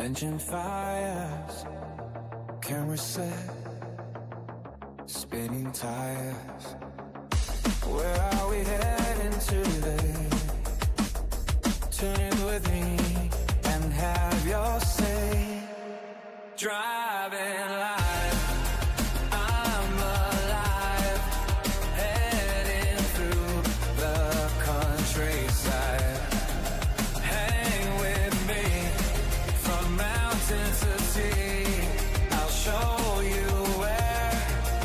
Engine fires, camera set, spinning tires. Where are we heading today? Tune in with me and have your say. Driving life, I'm alive, heading through the countryside. Hang with me from mountain to sea. I'll show you where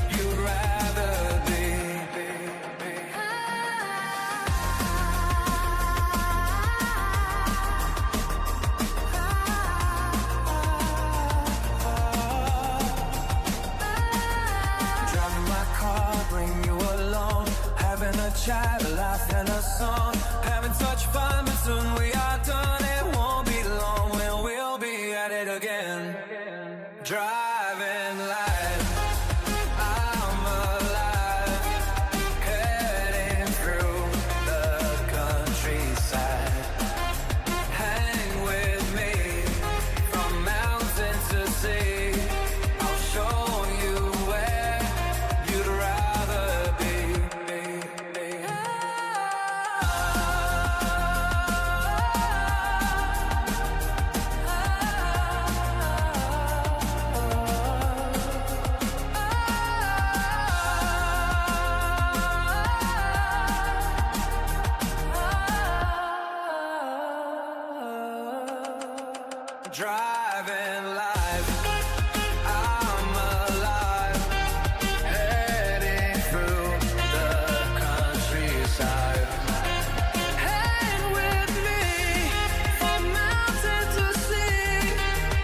you'd rather be. Driving my car, bring you along, having a chat, a laugh and a song, having such fun, but soon we are done. It won't be long when we'll be at it again. Driving life, I'm alive, heading through the countryside. Hang with me from mountain to sea. I'll show you where you'd rather be. Driving life, I'm alive, heading through the countryside. Hang with me from mountain to sea.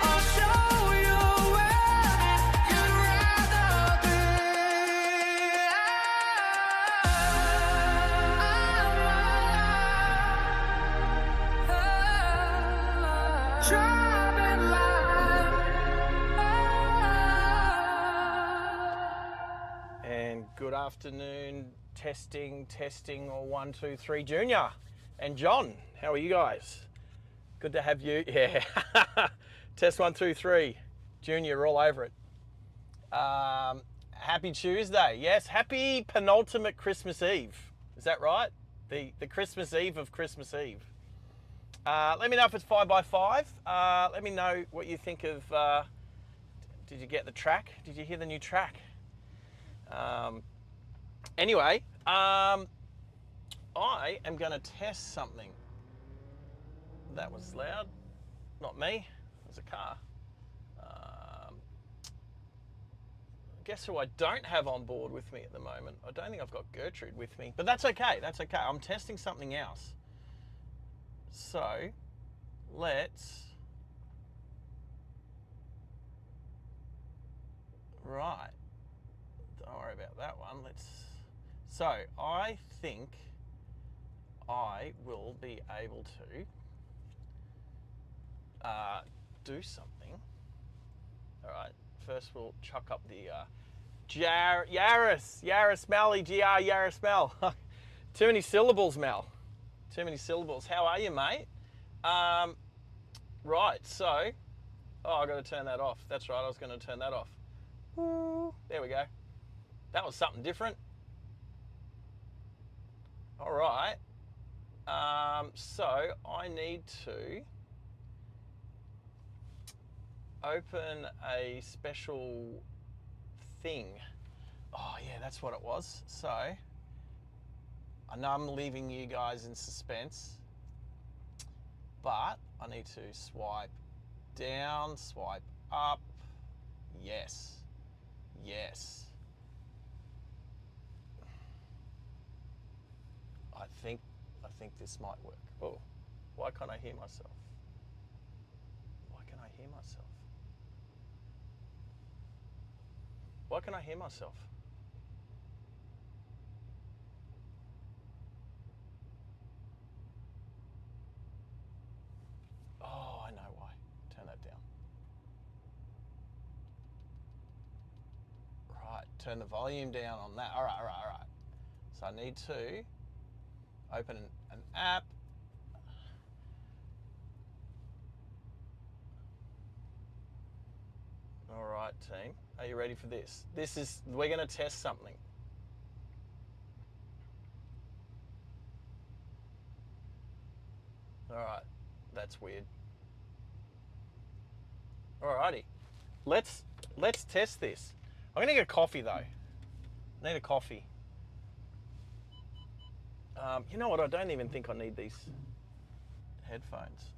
I'll show you where you'd rather be. Driving life. And good afternoon, testing, or 1, 2, 3, Junior and John. How are you guys? Good to have you. Yeah. Test 1, 2, 3, Junior, all over it. Happy Tuesday. Yes, happy penultimate Christmas Eve. Is that right? The Christmas Eve of Christmas Eve. Let me know if it's 5 by 5. Let me know what you think of. Did you get the track? Did you hear the new track? Anyway, I am going to test something. That was loud. Not me. It was a car. Guess who I don't have on board with me at the moment? I don't think I've got Gertrude with me, but that's okay. That's okay. I'm testing something else. So, let's... Right. Don't worry about that one. So, I think I will be able to do something. All right. First, we'll chuck up the Yaris, Melly, GR, Yaris, Mel. Too many syllables, Mel. Too many syllables. How are you, mate? Right, so... Oh, I've got to turn that off. That's right, I was going to turn that off. There we go. That was something different. All right. So I need to open a special thing. Oh yeah, that's what it was. So I know I'm leaving you guys in suspense, but I need to swipe down, swipe up. Yes. Yes. I think this might work. Oh, why can't I hear myself? Why can I hear myself? Why can I hear myself? Oh, I know why. Turn that down. Right, turn the volume down on that. All right. So I need to open an app. All right, team. Are you ready for this? We're going to test something. All right, that's weird. All righty, let's test this. I'm going to get a coffee though. I need a coffee. You know what? I don't even think I need these headphones.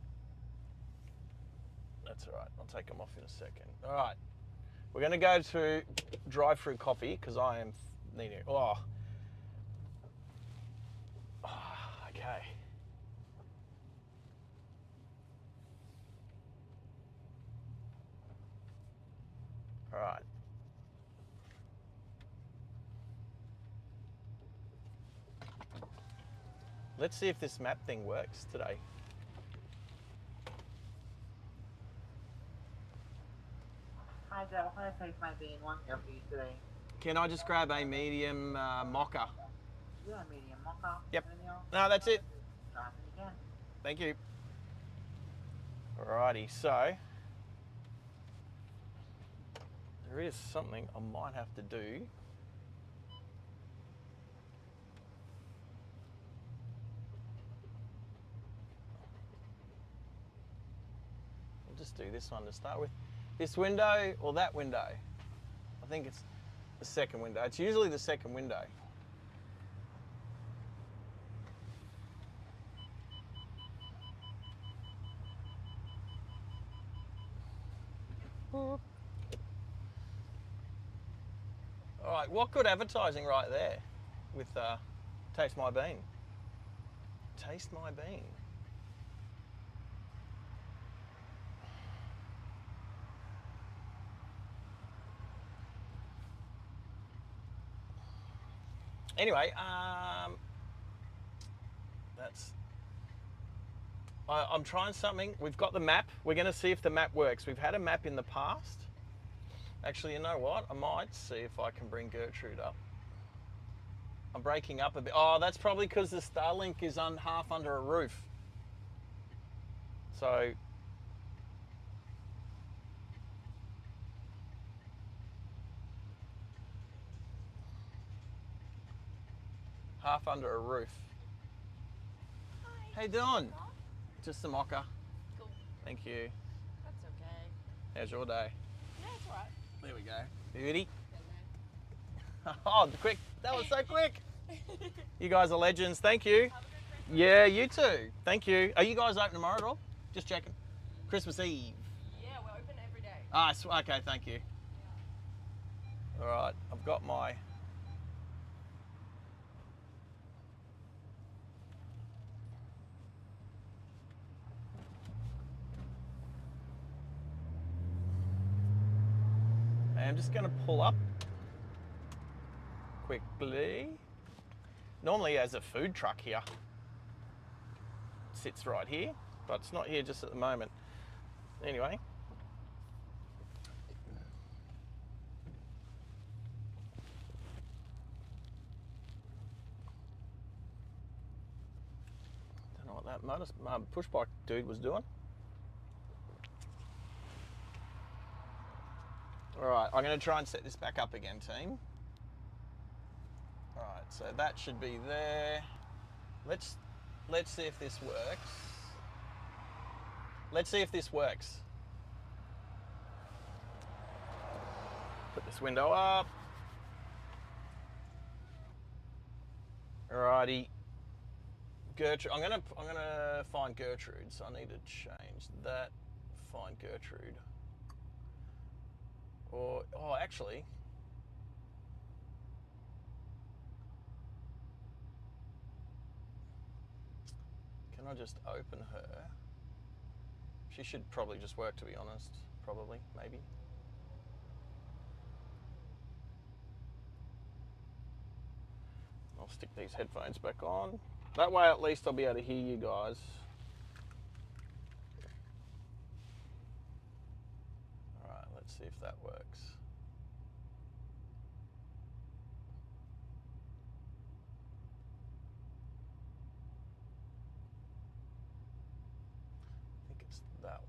That's all right. I'll take them off in a second. All right. We're going to go to drive-through coffee because I am needing it. Oh. Okay. All right. Let's see if this map thing works today. Hi Joe, can I take my bean one here for you today? Can I just grab a medium mocha? Yeah, medium mocha. Yep. Anything else? No, that's it. Try it again. Thank you. Alrighty, so there is something I might have to do. I'll just do this one to start with. This window or that window? I think it's the second window. It's usually the second window. All right, what good advertising right there with Taste My Bean. Taste My Bean. Anyway, I'm trying something. We've got the map. We're going to see if the map works. We've had a map in the past. Actually, you know what? I might see if I can bring Gertrude up. I'm breaking up a bit. Oh, that's probably because the Starlink is half under a roof. So half under a roof. Hi. How you doing? Cool. Just a mocha. Cool. Thank you. That's okay. How's your day? Yeah, it's alright. There we go. Beauty. Good Oh, quick. That was so quick. night. You guys are legends. Thank you. Have a good Christmas. Yeah, you too. Thank you. Are you guys open tomorrow at all? Just checking. Christmas Eve. Yeah, we're open every day. Ah, okay, thank you. All right, I've got my... I'm just going to pull up quickly. Normally there's a food truck here. It sits right here, but it's not here just at the moment. Anyway. Don't know what that push bike dude was doing. All right, I'm going to try and set this back up again, team. All right, so that should be there. Let's see if this works. Let's see if this works. Put this window up. Alrighty. Gertrude, I'm gonna find Gertrude, so I need to change that. Find Gertrude. Or, oh, actually, can I just open her? She should probably just work, to be honest. Probably, maybe. I'll stick these headphones back on. That way, at least I'll be able to hear you guys. All right, let's see if that works. I think it's that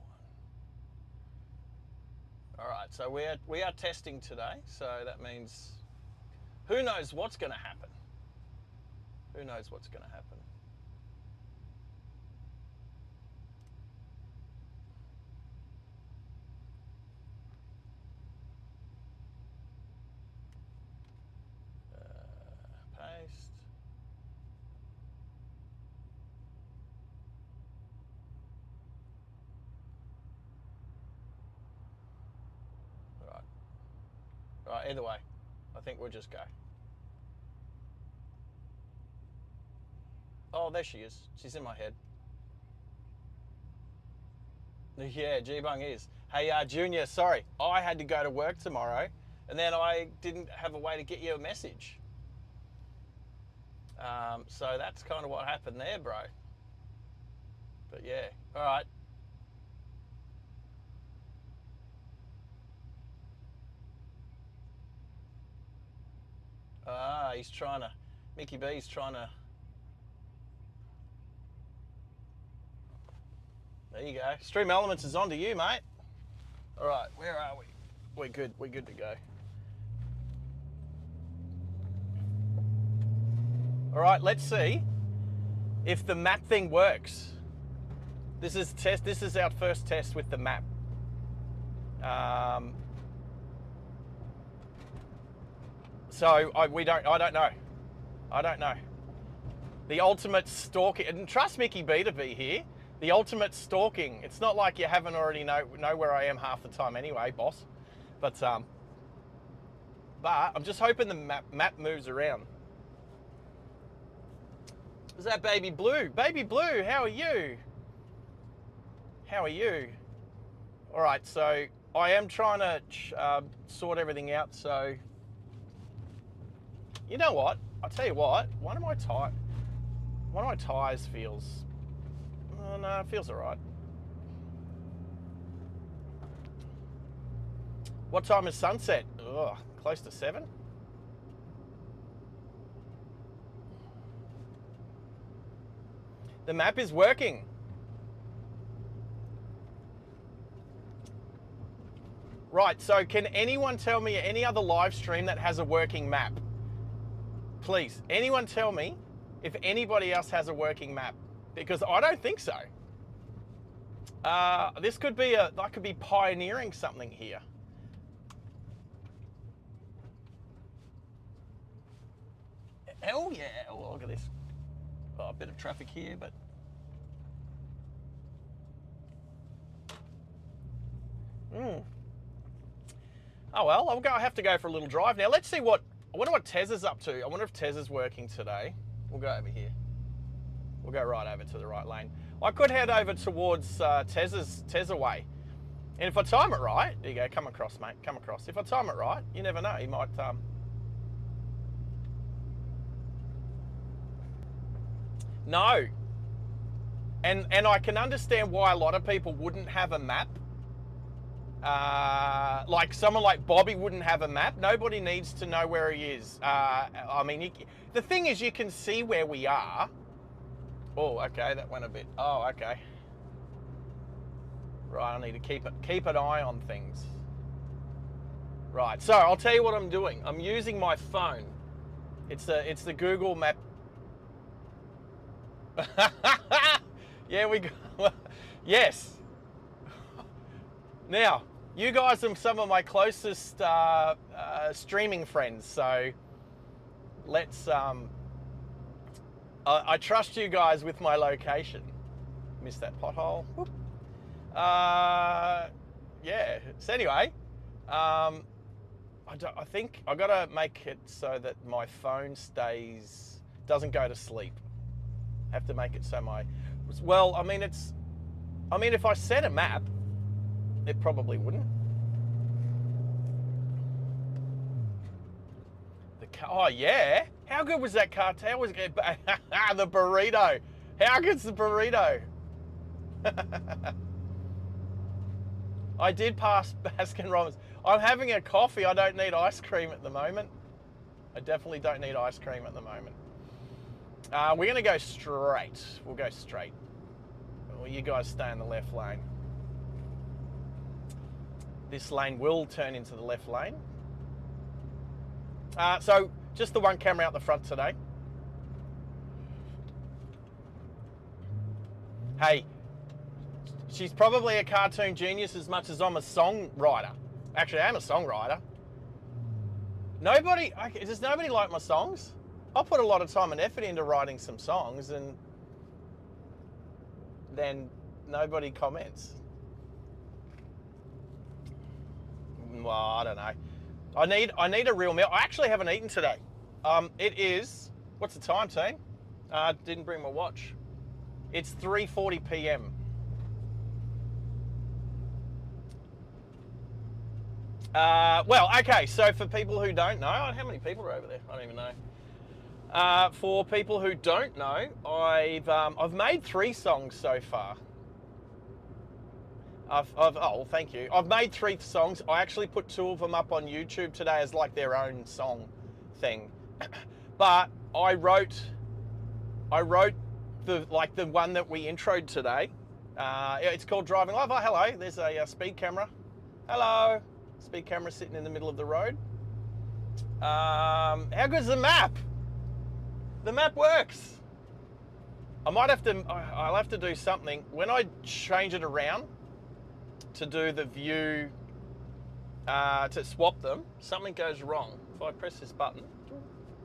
one. All right, so we are testing today, so that means who knows what's going to happen. Who knows what's going to happen. Paste. Right, either way, I think we'll just go. Oh, there she is. She's in my head. Yeah, G-Bung is. Hey, Junior, sorry. I had to go to work tomorrow, and then I didn't have a way to get you a message. So that's kind of what happened there, bro. But yeah, all right. He's trying to, Mickey B's trying to. There you go. Stream Elements is on to you, mate. All right, where are we? We're good. We're good to go. All right, let's see if the map thing works. This is test. This is our first test with the map. So I don't know. I don't know. The ultimate stalking, and trust Mickey B to be here. The ultimate stalking. It's not like you haven't already know where I am half the time anyway, boss. But I'm just hoping the map moves around. Is that Baby Blue? Baby Blue, how are you? How are you? All right, so I am trying to sort everything out. So you know what? I'll tell you what. One of my tires feels. Oh, no, it feels all right. What time is sunset? Ugh, close to 7. The map is working. Right, so can anyone tell me any other live stream that has a working map? Please, anyone tell me if anybody else has a working map, because I don't think so. This could be I could be pioneering something here. Hell yeah! Oh, look at this. Oh, a bit of traffic here, but oh well. I have to go for a little drive now. Let's see what. I wonder what Tez is up to. I wonder if Tez is working today. We'll go over here. We'll go right over to the right lane. I could head over towards Tez away. And if I time it right, there you go, come across, mate, come across. If I time it right, you never know, he might... No. And I can understand why a lot of people wouldn't have a map. Like someone like Bobby wouldn't have a map. Nobody needs to know where he is. I mean, the thing is, you can see where we are. Oh, okay, that went a bit. Oh, okay. Right, I need to keep an eye on things. Right, so I'll tell you what I'm doing. I'm using my phone. It's the Google Map. Yeah, we go. Yes. Now, you guys are some of my closest streaming friends, so let's. I trust you guys with my location. Missed that pothole. Whoop. Yeah. So anyway, I think I gotta make it so that my phone doesn't go to sleep. Have to make it so well, I mean if I set a map, it probably wouldn't. Oh yeah, how good was that cartel? Was it the burrito? How good's the burrito? I did pass Baskin Robbins. I'm having a coffee. I don't need ice cream at the moment. I definitely don't need ice cream at the moment. We're going to go straight. We'll go straight. Well, you guys stay in the left lane. this lane will turn into the left lane. So just the one camera out the front today. Hey, she's probably a cartoon genius as much as I'm a songwriter. Actually, I am a songwriter. Does nobody like my songs? I put a lot of time and effort into writing some songs, and then nobody comments. Well, I don't know. I need a real meal. I actually haven't eaten today. It is, what's the time, team? Didn't bring my watch. It's 3:40 p.m. Well, okay, so for people who don't know, how many people are over there? I don't even know. For people who don't know, I've made 3 songs so far. Oh, thank you. I've made 3 songs. I actually put 2 of them up on YouTube today as like their own song thing. But I wrote the one that we introed today. It's called Driving Live. Oh, hello. There's a speed camera. Hello. Speed camera sitting in the middle of the road. How good's the map? The map works. I'll have to do something when I change it around to do the view, to swap them. Something goes wrong. If I press this button,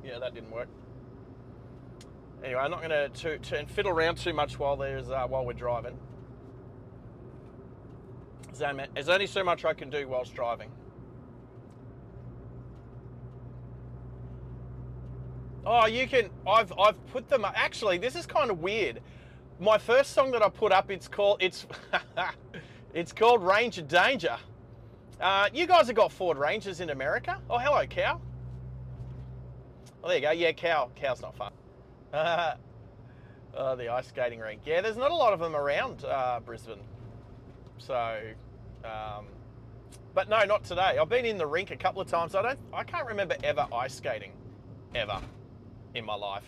yeah, that didn't work. Anyway, I'm not going to fiddle around too much while we're driving. There's only so much I can do whilst driving. Oh, you can. I've put them. Actually, this is kind of weird. My first song that I put up, it's called Ranger Danger. You guys have got Ford Rangers in America. Oh, hello, cow. Oh, there you go. Yeah, cow's not fun. Oh, the ice skating rink. Yeah, there's not a lot of them around Brisbane. So, but no, not today. I've been in the rink a couple of times. I can't remember ever ice skating, ever, in my life.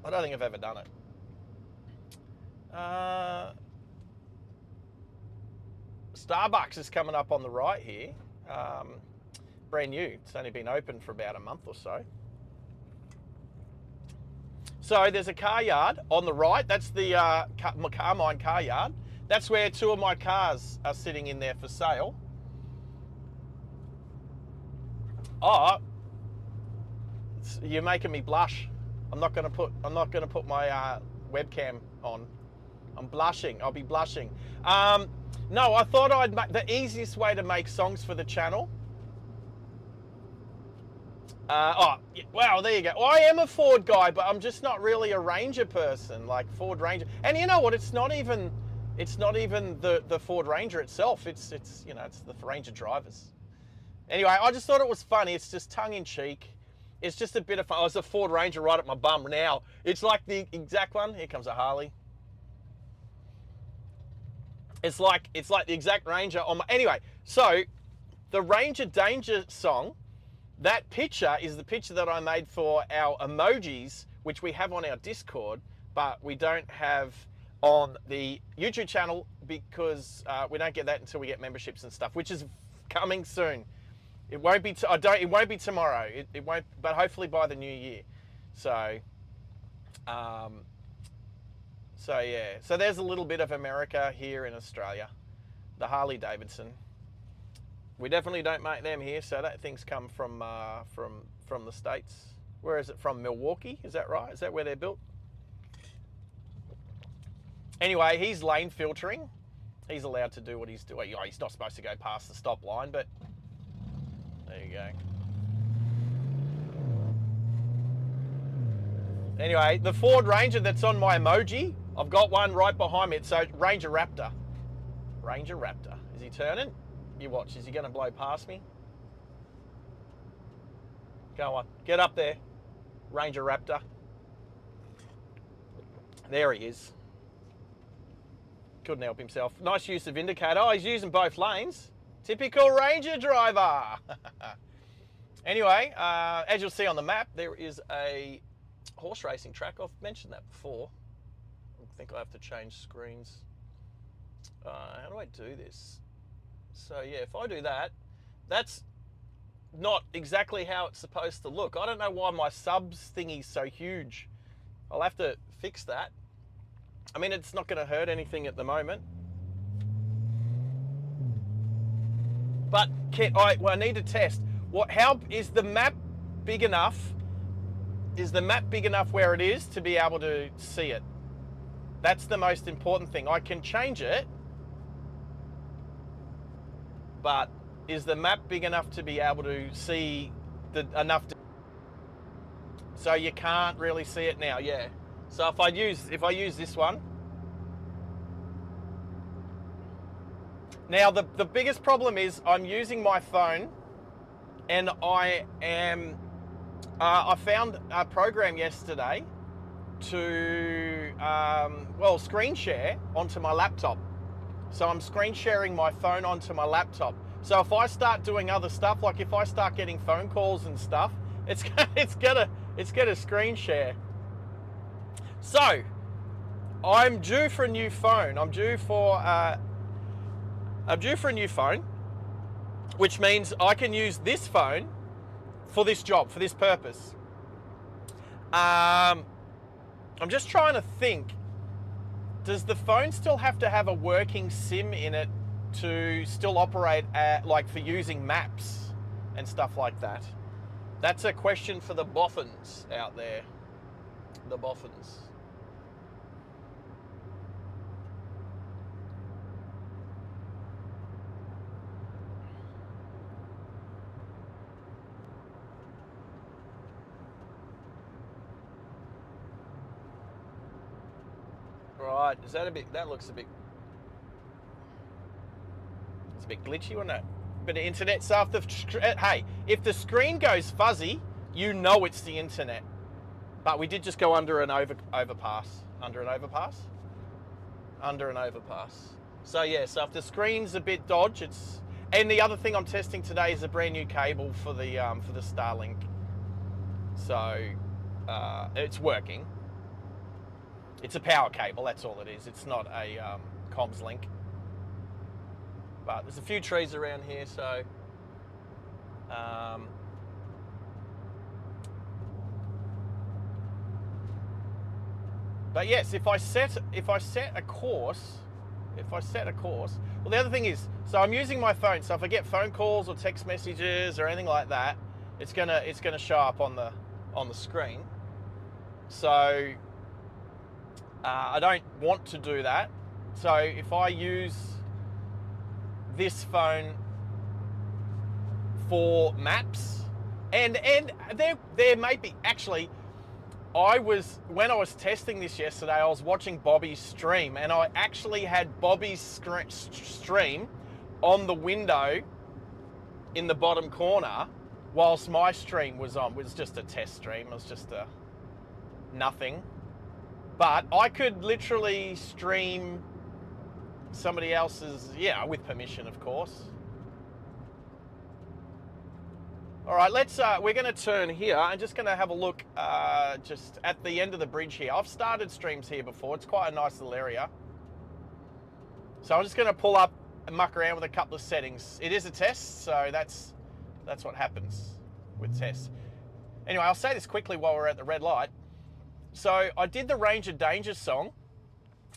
I don't think I've ever done it. Starbucks is coming up on the right here. Brand new. It's only been open for about a month or so. So there's a car yard on the right. That's the Carmine car yard. That's where 2 of my cars are sitting in there for sale. Oh, you're making me blush. I'm not going to put my webcam on. I'm blushing. I'll be blushing. No, I thought I'd make the easiest way to make songs for the channel. Wow, there you go. Well, I am a Ford guy, but I'm just not really a Ranger person, like Ford Ranger. And you know what? It's not even the Ford Ranger itself. It's you know, it's the Ranger drivers. Anyway, I just thought it was funny. It's just tongue in cheek. It's just a bit of fun. Oh, there's a Ford Ranger right at my bum now. It's like the exact one. Here comes a Harley. It's like the exact Ranger on my... Anyway, so the Ranger Danger song, that picture is the picture that I made for our emojis, which we have on our Discord, but we don't have on the YouTube channel because we don't get that until we get memberships and stuff, which is coming soon. It won't be. It won't be tomorrow. It won't. But hopefully by the new year. So. So yeah. So there's a little bit of America here in Australia. The Harley Davidson. We definitely don't make them here. So that thing's come from the States. Where is it from? Milwaukee? Is that right? Is that where they're built? Anyway, he's lane filtering. He's allowed to do what he's doing. He's not supposed to go past the stop line, but there you go. Anyway, the Ford Ranger that's on my emoji, I've got one right behind me. It's Ranger Raptor. Ranger Raptor. Is he turning? You watch. Is he going to blow past me? Go on. Get up there. Ranger Raptor. There he is. Couldn't help himself. Nice use of indicator. Oh, he's using both lanes. Typical Ranger driver. Anyway, as you'll see on the map, there is a horse racing track. I've mentioned that before. I think I have to change screens. How do I do this? So yeah, if I do that, that's not exactly how it's supposed to look. I don't know why my subs thingy's so huge. I'll have to fix that. I mean, it's not going to hurt anything at the moment. But I need to test. How is the map big enough? Is the map big enough where it is to be able to see it? That's the most important thing. I can change it, but is the map big enough to be able to see enough? So you can't really see it now, yeah. So if I use this one. Now the biggest problem is I'm using my phone, and I found a program yesterday to screen share onto my laptop. So I'm screen sharing my phone onto my laptop. So if I start doing other stuff, like if I start getting phone calls and stuff, it's gonna screen share. So I'm due for a new phone. I'm due for a new phone, which means I can use this phone for this job, for this purpose. I'm just trying to think. Does the phone still have to have a working SIM in it to still operate like for using maps and stuff like that? That's a question for the boffins out there. The boffins. Right, is that a bit, that looks a bit, it's a bit glitchy, wasn't it? Bit of internet stuff. Hey, if the screen goes fuzzy, you know it's the internet. But we did just go under an overpass. Under an overpass? Under an overpass. So yeah, so if the screen's a bit dodgy, it's... And the other thing I'm testing today is a brand new cable for the Starlink. So it's working. It's a power cable, that's all it is. It's not a comms link. But there's a few trees around here, so but yes, if I set a course, well, the other thing is, so I'm using my phone, so if I get phone calls or text messages or anything like that, it's gonna show up on the screen. So I don't want to do that. So if I use this phone for maps, and there may be, actually, when I was testing this yesterday, I was watching Bobby's stream, and I actually had Bobby's stream on the window in the bottom corner whilst my stream was on. It was just a test stream. It was just a nothing. But I could literally stream somebody else's, yeah, with permission, of course. All right, we're gonna turn here. I'm just gonna have a look just at the end of the bridge here. I've started streams here before. It's quite a nice little area. So I'm just gonna pull up and muck around with a couple of settings. It is a test, so that's what happens with tests. Anyway, I'll say this quickly while we're at the red light. So I did the Ranger Danger song,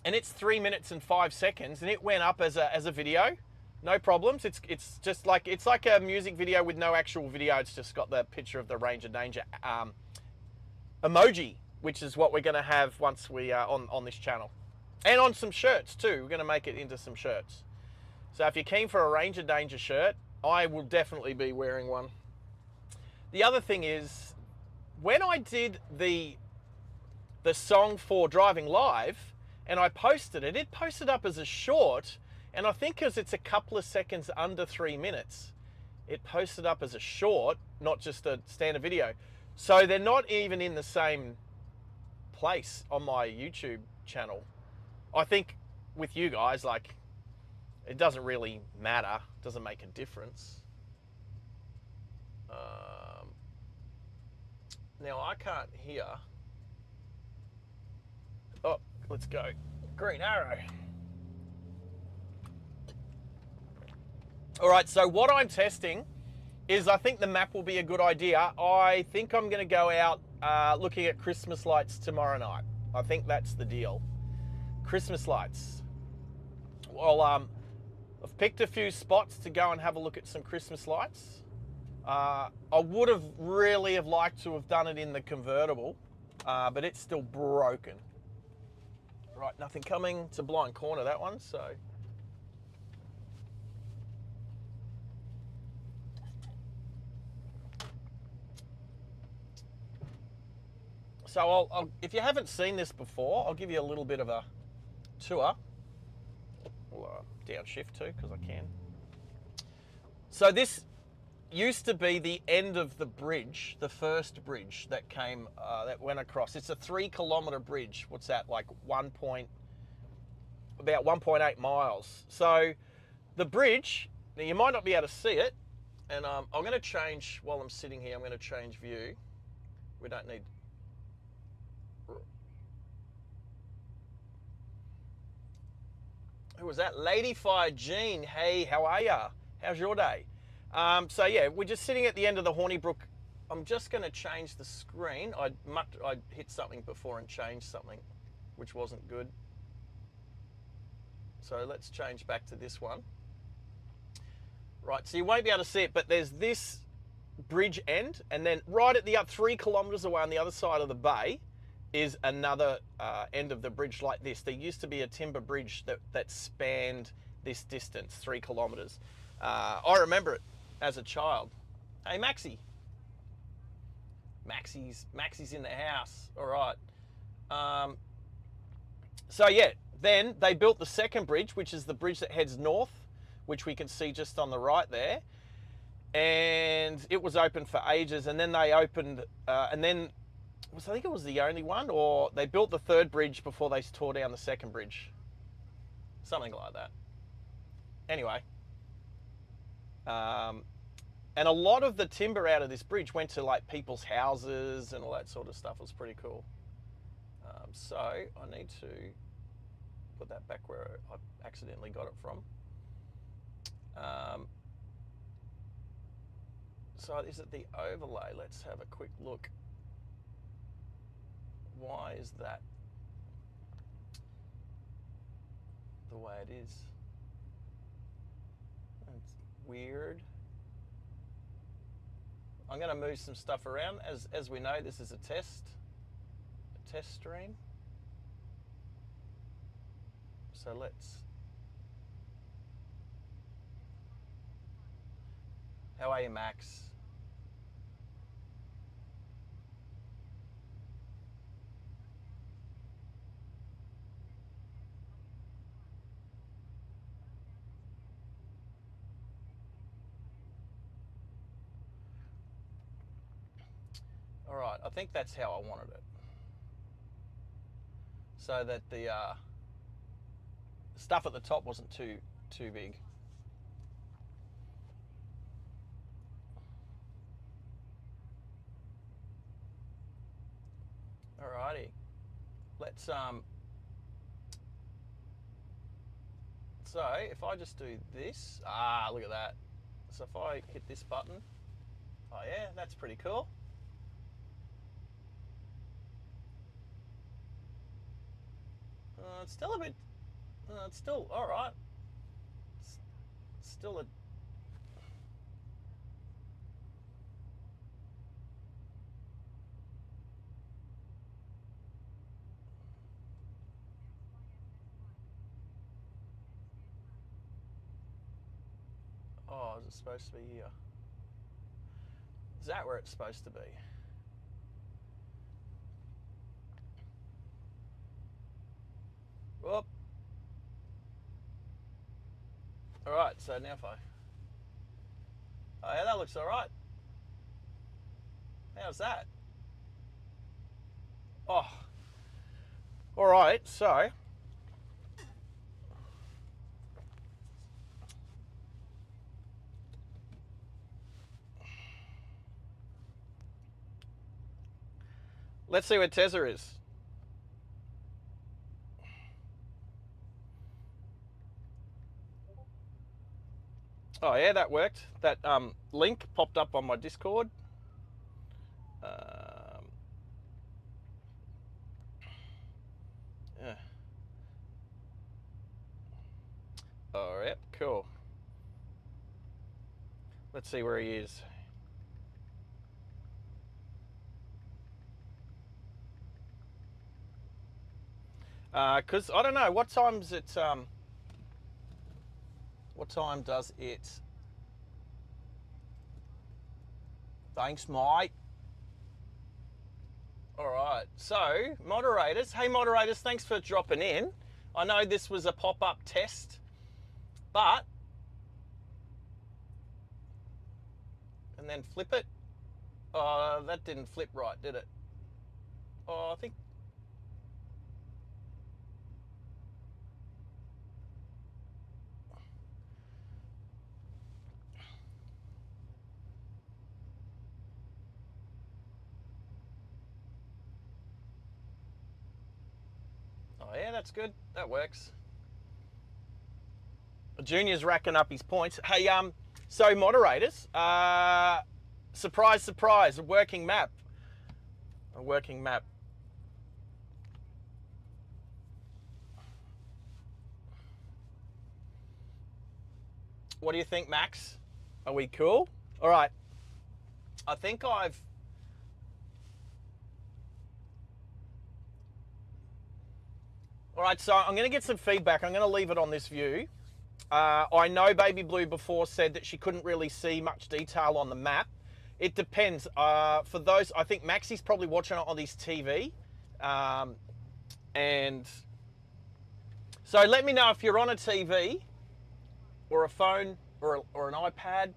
and it's 3 minutes and 5 seconds, and it went up as a video, no problems. It's just like, it's like a music video with no actual video. It's just got the picture of the Ranger Danger emoji, which is what we're going to have once we are on this channel, and on some shirts too. We're going to make it into some shirts. So if you're keen for a Ranger Danger shirt, I will definitely be wearing one. The other thing is, when I did the song for Driving Live, and I posted it, it posted up as a short, and I think because it's a couple of seconds under 3 minutes, it posted up as a short, not just a standard video. So they're not even in the same place on my YouTube channel. I think with you guys, like, it doesn't really matter, it doesn't make a difference. Now I can't hear. Oh, let's go. Green arrow. All right, so what I'm testing is I think the map will be a good idea. I think I'm going to go out looking at Christmas lights tomorrow night. I think that's the deal. Christmas lights. Well, I've picked a few spots to go and have a look at some Christmas lights. I would have really have liked to have done it in the convertible, but it's still broken. Right, nothing coming. It's a blind corner, that one, so. So if you haven't seen this before, I'll give you a little bit of a tour. I'll downshift too, because I can. So this used to be the end of the bridge, the first bridge that came, that went across. It's a 3-kilometre bridge. What's that, like about 1.8 miles. So the bridge, now you might not be able to see it, and I'm going to change, while I'm sitting here, I'm going to change view. We don't need... Who was that? Ladyfire Jean. Hey, how are ya? How's your day? So yeah, we're just sitting at the end of the Hornibrook. I'm just going to change the screen. I hit something before and changed something, which wasn't good. So let's change back to this one. Right, so you won't be able to see it, but there's this bridge end, and then right at the 3 kilometres away on the other side of the bay is another end of the bridge like this. There used to be a timber bridge that spanned this distance, 3 kilometres. I remember it as a child. Hey, Maxie. Maxie's in the house. All right. So yeah, then they built the second bridge, which is the bridge that heads north, which we can see just on the right there. And it was open for ages, and then they opened, and then I think it was the only one, or they built the third bridge before they tore down the second bridge. Something like that. Anyway. And a lot of the timber out of this bridge went to like people's houses and all that sort of stuff. It was pretty cool. So I need to put that back where I accidentally got it from. So is it the overlay? Let's have a quick look. Why is that the way it is? It's weird. I'm going to move some stuff around. As we know, this is a test stream. So let's... How are you, Max? All right, I think that's how I wanted it. So that the stuff at the top wasn't too big. Alrighty, let's so if I just do this, look at that. So if I hit this button, oh yeah, that's pretty cool. It's still a bit, it's still all right. It's still a... Oh, is it supposed to be here? Is that where it's supposed to be? Whoop. All right, so now if I... Oh yeah, that looks all right. How's that? Oh. All right, so... Let's see where Tezza is. Oh yeah, that worked. That link popped up on my Discord. Yeah. All right, cool. Let's see where he is. Because I don't know what time's it. What time does it? Thanks, mate. All right. So, moderators. Hey, moderators. Thanks for dropping in. I know this was a pop-up test, but and then flip it. That didn't flip right, did it? Oh, I think. Oh yeah, that's good. That works. Junior's racking up his points. Hey, so moderators, surprise, surprise, a working map. A working map. What do you think, Max? Are we cool? All right. I think I've... All right, so I'm going to get some feedback. I'm going to leave it on this view. I know Baby Blue before said that she couldn't really see much detail on the map. It depends. For those, I think Maxie's probably watching it on his TV. And so let me know if you're on a TV or a phone or an iPad.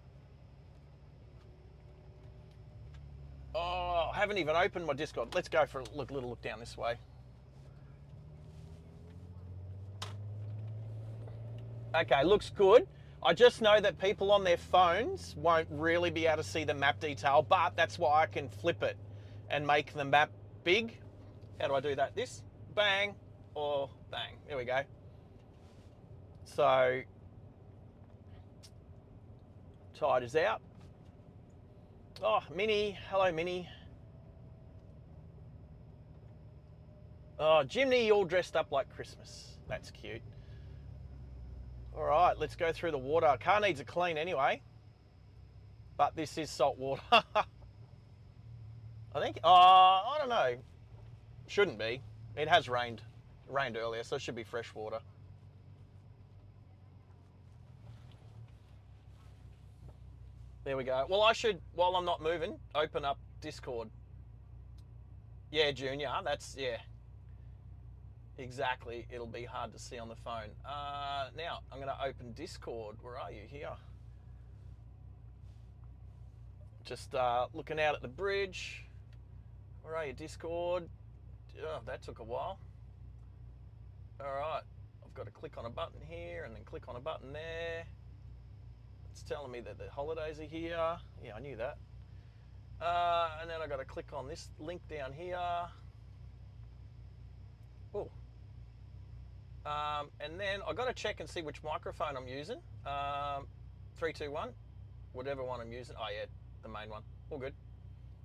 Oh, I haven't even opened my Discord. Let's go for a little look down this way. Okay, looks good. I just know that people on their phones won't really be able to see the map detail, but that's why I can flip it and make the map big. How do I do that? This, bang, or bang. There we go. So, tide is out. Oh, Minnie. Hello, Minnie. Oh, Jimmy, all dressed up like Christmas. That's cute. All right, let's go through the water. Car needs a clean anyway. But this is salt water. I think, I don't know. Shouldn't be. It has rained. It rained earlier, so it should be fresh water. There we go. Well, I should, while I'm not moving, open up Discord. Yeah, Junior, that's, yeah. Exactly, it'll be hard to see on the phone. Now, I'm going to open Discord. Where are you? Here. Just looking out at the bridge. Where are you, Discord? Oh, that took a while. All right, I've got to click on a button here and then click on a button there. It's telling me that the holidays are here. Yeah, I knew that. And then I've got to click on this link down here. Oh. And then I've got to check and see which microphone I'm using. 3, 2, 1. Whatever one I'm using. Oh yeah, the main one. All good.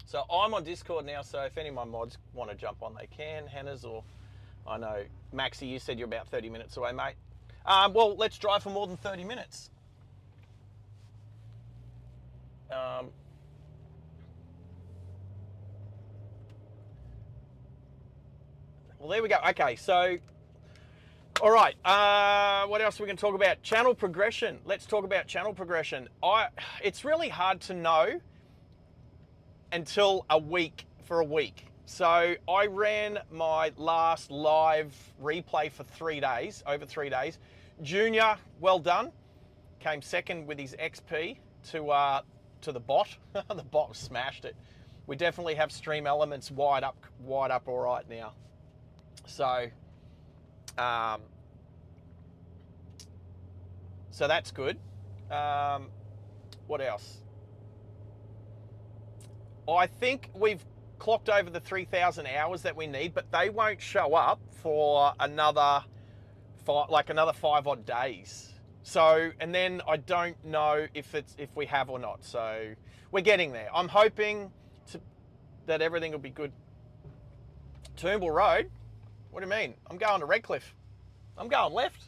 So I'm on Discord now, so if any of my mods want to jump on, they can. Hannah's or... I know, Maxie, you said you're about 30 minutes away, mate. Well, let's drive for more than 30 minutes. Well, there we go. Okay, so... All right, what else are we going to talk about? Channel progression. Let's talk about channel progression. It's really hard to know until a week. So I ran my last live replay for 3 days, over 3 days. Junior, well done. Came second with his XP to the bot. The bot smashed it. We definitely have stream elements wide up all right now. So, so that's good. What else? I think we've clocked over the 3,000 hours that we need, but they won't show up for another 5 odd days. So, and then I don't know if we have or not. So we're getting there. I'm hoping that everything will be good. Toombul Road? What do you mean? I'm going to Redcliffe. I'm going left.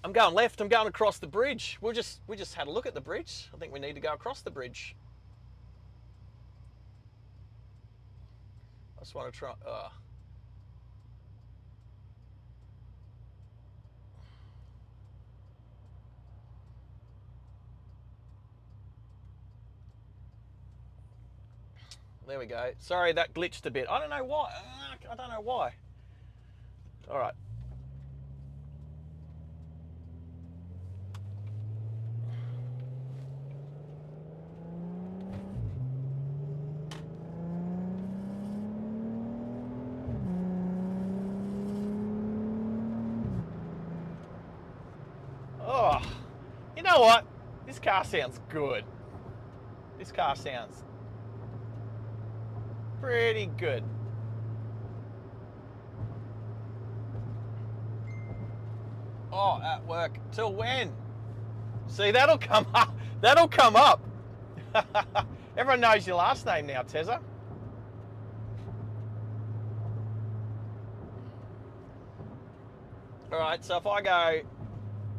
I'm going left. I'm going across the bridge. We just had a look at the bridge. I think we need to go across the bridge. I just want to try. There we go. Sorry, that glitched a bit. I don't know why. I don't know why. All right. Oh, you know what? This car sounds good. This car sounds pretty good. Oh, at work. Till when? See, that'll come up. That'll come up. Everyone knows your last name now, Tezza. All right, so if I go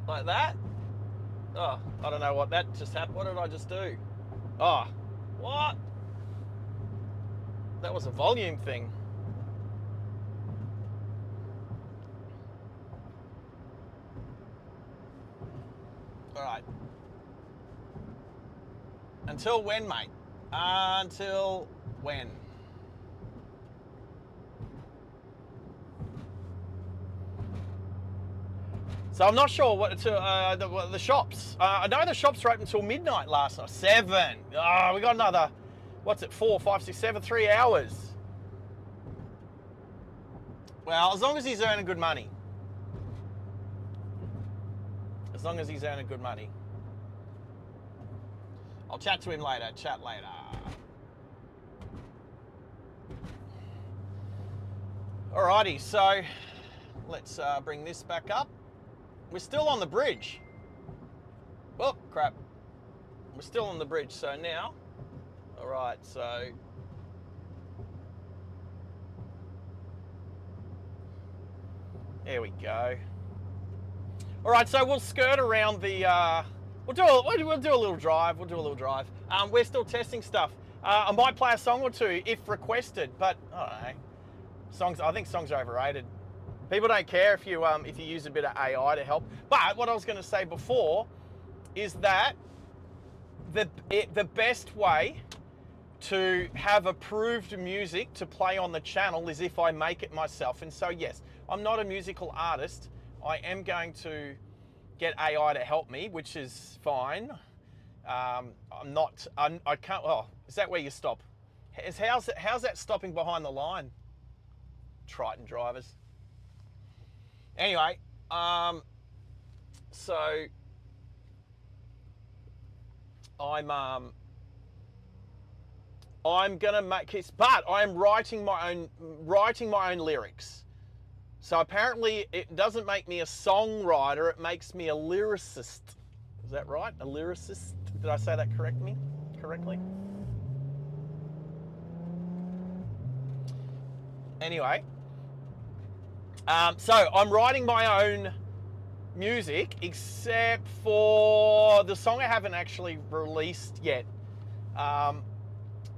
like that, oh, I don't know what that just happened. What did I just do? Oh, what? That was a volume thing. All right. Until when, mate? Until when? So I'm not sure what the shops. I know the shops were open until midnight last night. 7. Oh, we got another. What's it? 4, 5, 6, 7, 3 hours. Well, as long as he's earning good money. As long as he's earning good money. I'll chat to him later. Chat later. Alrighty, so let's bring this back up. We're still on the bridge. Oh, crap. We're still on the bridge, so now. Alright, so. There we go. Alright, so we'll skirt around the, we'll do a little drive. We're still testing stuff. I might play a song or two if requested, but I don't know. I think songs are overrated. People don't care if you use a bit of AI to help. But what I was going to say before is that the best way to have approved music to play on the channel is if I make it myself. And so yes, I'm not a musical artist. I am going to get AI to help me, which is fine. I can't. Oh, is that where you stop? How's that stopping behind the line? Triton drivers. Anyway, so I'm gonna make this, but I'm writing my own lyrics. So apparently it doesn't make me a songwriter, it makes me a lyricist. Is that right? A lyricist? Did I say that correctly? Anyway, so I'm writing my own music, except for the song I haven't actually released yet. I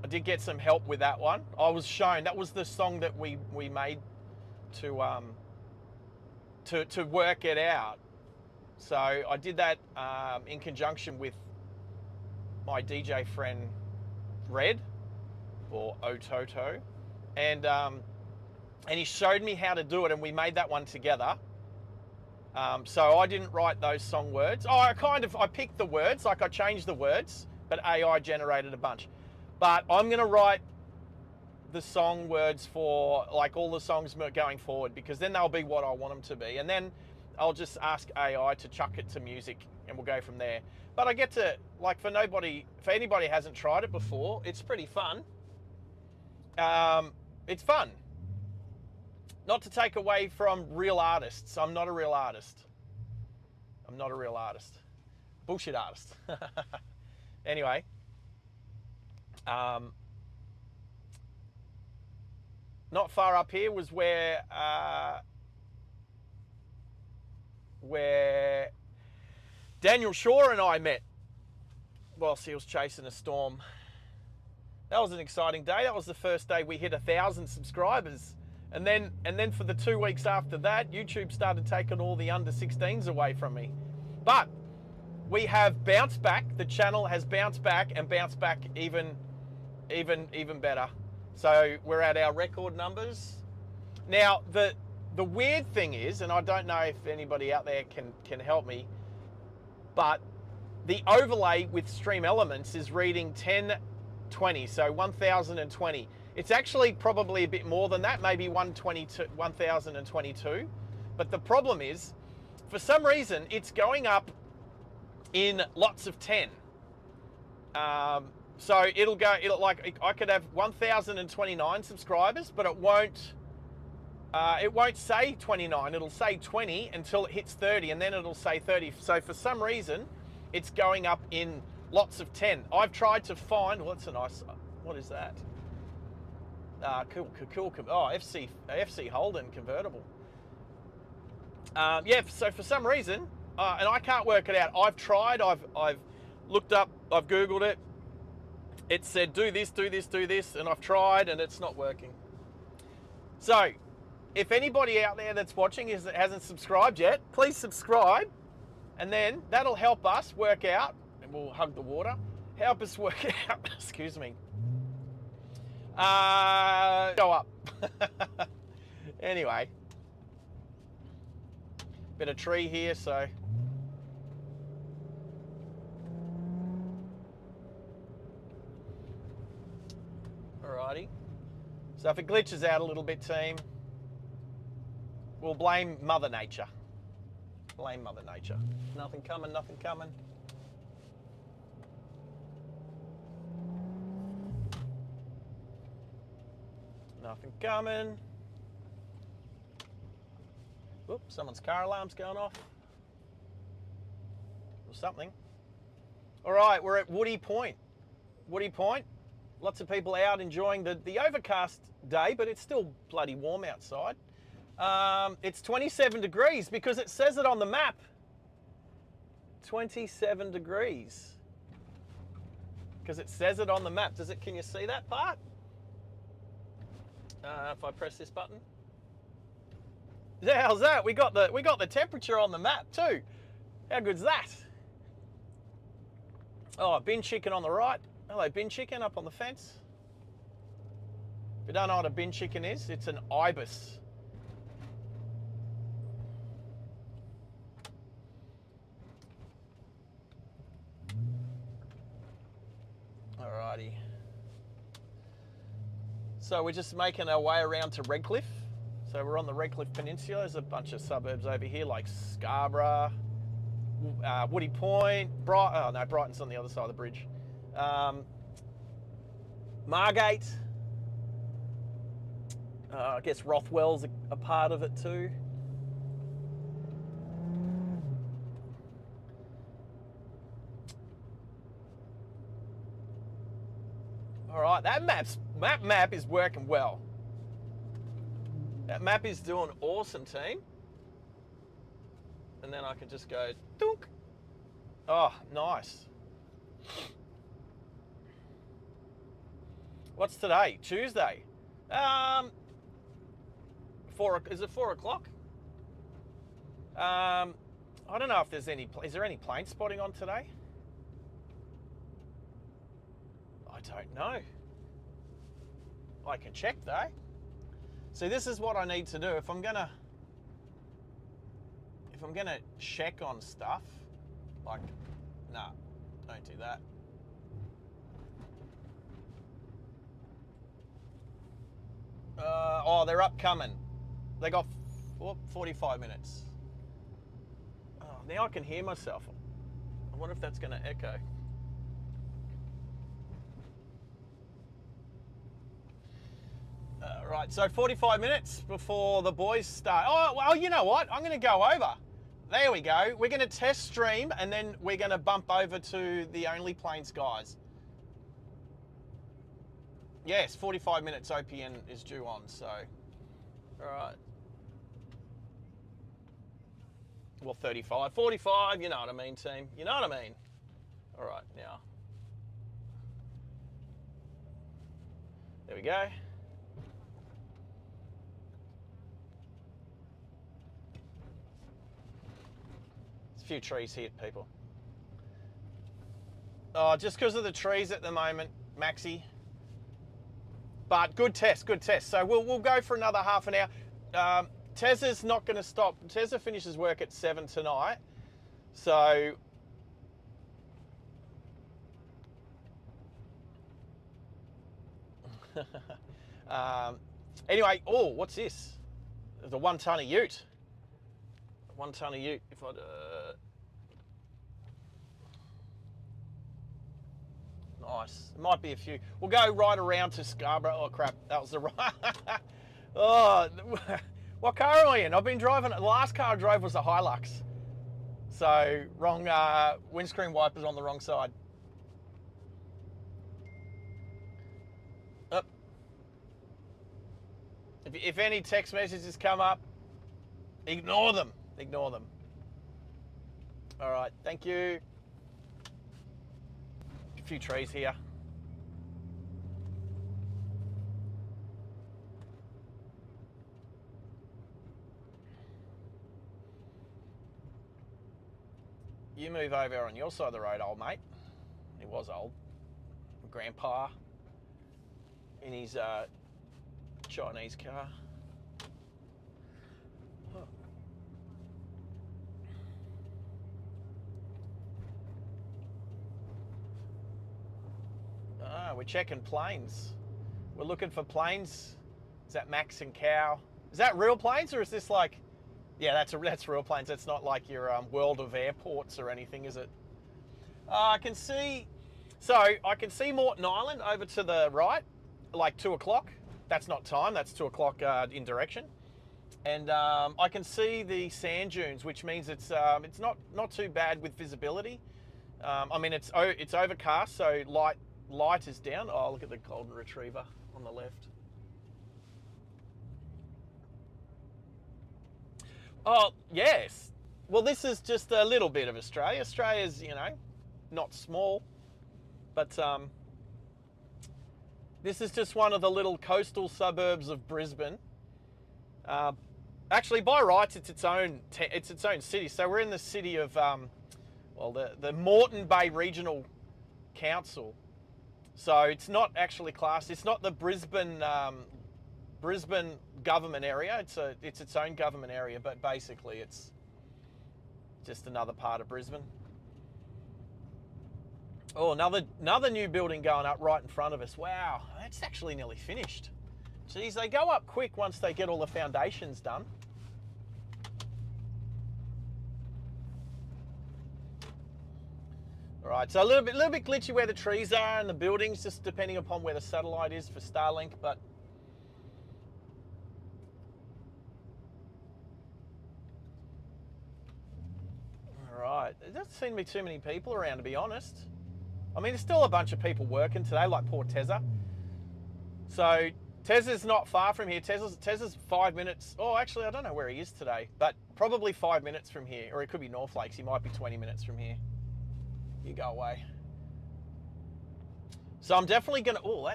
did get some help with that one. I was shown, that was the song that we made to work it out. So I did that in conjunction with my DJ friend Red, or Ototo, and he showed me how to do it, and we made that one together. So I didn't write those song words. Oh, I picked the words, like I changed the words, but AI generated a bunch. But I'm gonna write the song words for like all the songs going forward, because then they'll be what I want them to be. And then I'll just ask AI to chuck it to music and we'll go from there. But I get to, like, for anybody hasn't tried it before, it's pretty fun. It's fun. Not to take away from real artists. I'm not a real artist. I'm not a real artist. Bullshit artist. Anyway. Not far up here was where Daniel Shaw and I met whilst he was chasing a storm. That was an exciting day. That was the first day we hit 1,000 subscribers. And then for the 2 weeks after that, YouTube started taking all the under 16s away from me. But we have bounced back. The channel has bounced back and bounced back even better. So we're at our record numbers. Now, the weird thing is, and I don't know if anybody out there can help me, but the overlay with Stream Elements is reading 1020, so 1020. It's actually probably a bit more than that, maybe 1022. But the problem is, for some reason, it's going up in lots of 10. So it'll like, I could have 1,029 subscribers, but it won't say 29. It'll say 20 until it hits 30, and then it'll say 30. So for some reason, it's going up in lots of 10. I've tried to find, well, that's a nice, what is that? Cool. Oh, FC Holden convertible. Yeah, so for some reason, and I can't work it out. I've tried, I've looked up, I've Googled it. It said, do this, and I've tried, and it's not working. So, if anybody out there that's watching hasn't subscribed yet, please subscribe, and then that'll help us work out, and we'll hug the water, help us work out, excuse me, go up. Anyway, bit of tree here, so. Alrighty. So if it glitches out a little bit, team, we'll blame Mother Nature. Blame Mother Nature. Nothing coming, nothing coming. Nothing coming. Oops, someone's car alarm's going off. Or something. Alright, we're at Woody Point. Woody Point. Lots of people out enjoying the overcast day, but it's still bloody warm outside. It's 27 degrees because it says it on the map. 27 degrees. Because it says it on the map. Can you see that part? If I press this button. Yeah, how's that? We got the temperature on the map too. How good's that? Oh, bin chicken on the right. Hello, bin chicken up on the fence. If you don't know what a bin chicken is, it's an ibis. Alrighty. So we're just making our way around to Redcliffe. So we're on the Redcliffe Peninsula. There's a bunch of suburbs over here like Scarborough, Woody Point, Brighton's on the other side of the bridge. Margate. I guess Rothwell's a part of it too. All right, that map is working well. That map is doing awesome, team. And then I can just go dunk. Oh, nice. What's today? Tuesday. Is it 4 o'clock? I don't know if there's is there any plane spotting on today? I don't know. I can check though. See, this is what I need to do if I'm gonna check on stuff. Like, nah, don't do that. Oh, they're upcoming. They got 45 minutes. Oh, now I can hear myself. I wonder if that's going to echo. Right, so 45 minutes before the boys start. Oh, well, you know what? I'm going to go over. There we go. We're going to test stream and then we're going to bump over to the Only Planes guys. Yes, 45 minutes OPN is due on, so. All right. Well, 35, 45, you know what I mean, team. You know what I mean. All right, now. There we go. There's a few trees here, people. Oh, just because of the trees at the moment, Maxi. But good test, good test. So we'll go for another half an hour. Tezza's not going to stop. Tezza finishes work at 7 tonight. So anyway, oh, what's this? The 1 tonne ute. 1 tonne ute. If I nice. It might be a few. We'll go right around to Scarborough. Oh crap, that was the right. Oh, what car am I in? I've been driving. The last car I drove was a Hilux. So wrong windscreen wipers on the wrong side. Up. If any text messages come up, ignore them. Ignore them. All right, thank you. A few trees here. You move over on your side of the road, old mate. He was old. Grandpa in his Chinese car. Ah, we're checking planes. We're looking for planes. Is that Max and Cow? Is that real planes or is this like... Yeah, that's real planes. That's not like your world of airports or anything, is it? I can see... So, I can see Morton Island over to the right, like 2 o'clock. That's not time, that's 2 o'clock in direction. And I can see the sand dunes, which means it's not too bad with visibility. I mean, it's overcast, so light is down. Oh, look at the golden retriever on the left. Oh, yes. Well, this is just a little bit of Australia. Australia's, you know, not small, but this is just one of the little coastal suburbs of Brisbane. Actually, by rights, it's its own city. So we're in the city of, well, the Moreton Bay Regional Council. So it's not actually classed. It's not the Brisbane government area. It's its own government area, but basically it's just another part of Brisbane. Oh, another new building going up right in front of us. Wow, that's actually nearly finished. Geez, they go up quick once they get all the foundations done. All right, so a little bit glitchy where the trees are and the buildings, just depending upon where the satellite is for Starlink, but all right, there doesn't seem to be too many people around, to be honest. I mean, there's still a bunch of people working today, like poor Tezza. So Tezza's not far from here. Tezza's 5 minutes. Oh, actually, I don't know where he is today, but probably 5 minutes from here, or it could be North Lakes. He might be 20 minutes from here. You go away. So I'm definitely gonna. Oh,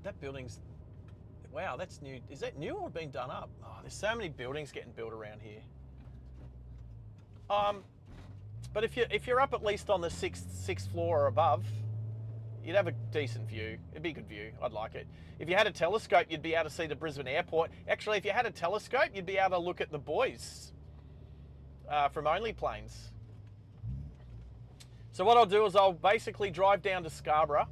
that building's. Wow, that's new. Is that new or been done up? Oh, there's so many buildings getting built around here. But if you're up at least on the sixth floor or above, you'd have a decent view. It'd be a good view. I'd like it. If you had a telescope, you'd be able to see the Brisbane airport. Actually, if you had a telescope, you'd be able to look at the boys from Only Planes. So what I'll do is I'll basically drive down to Scarborough.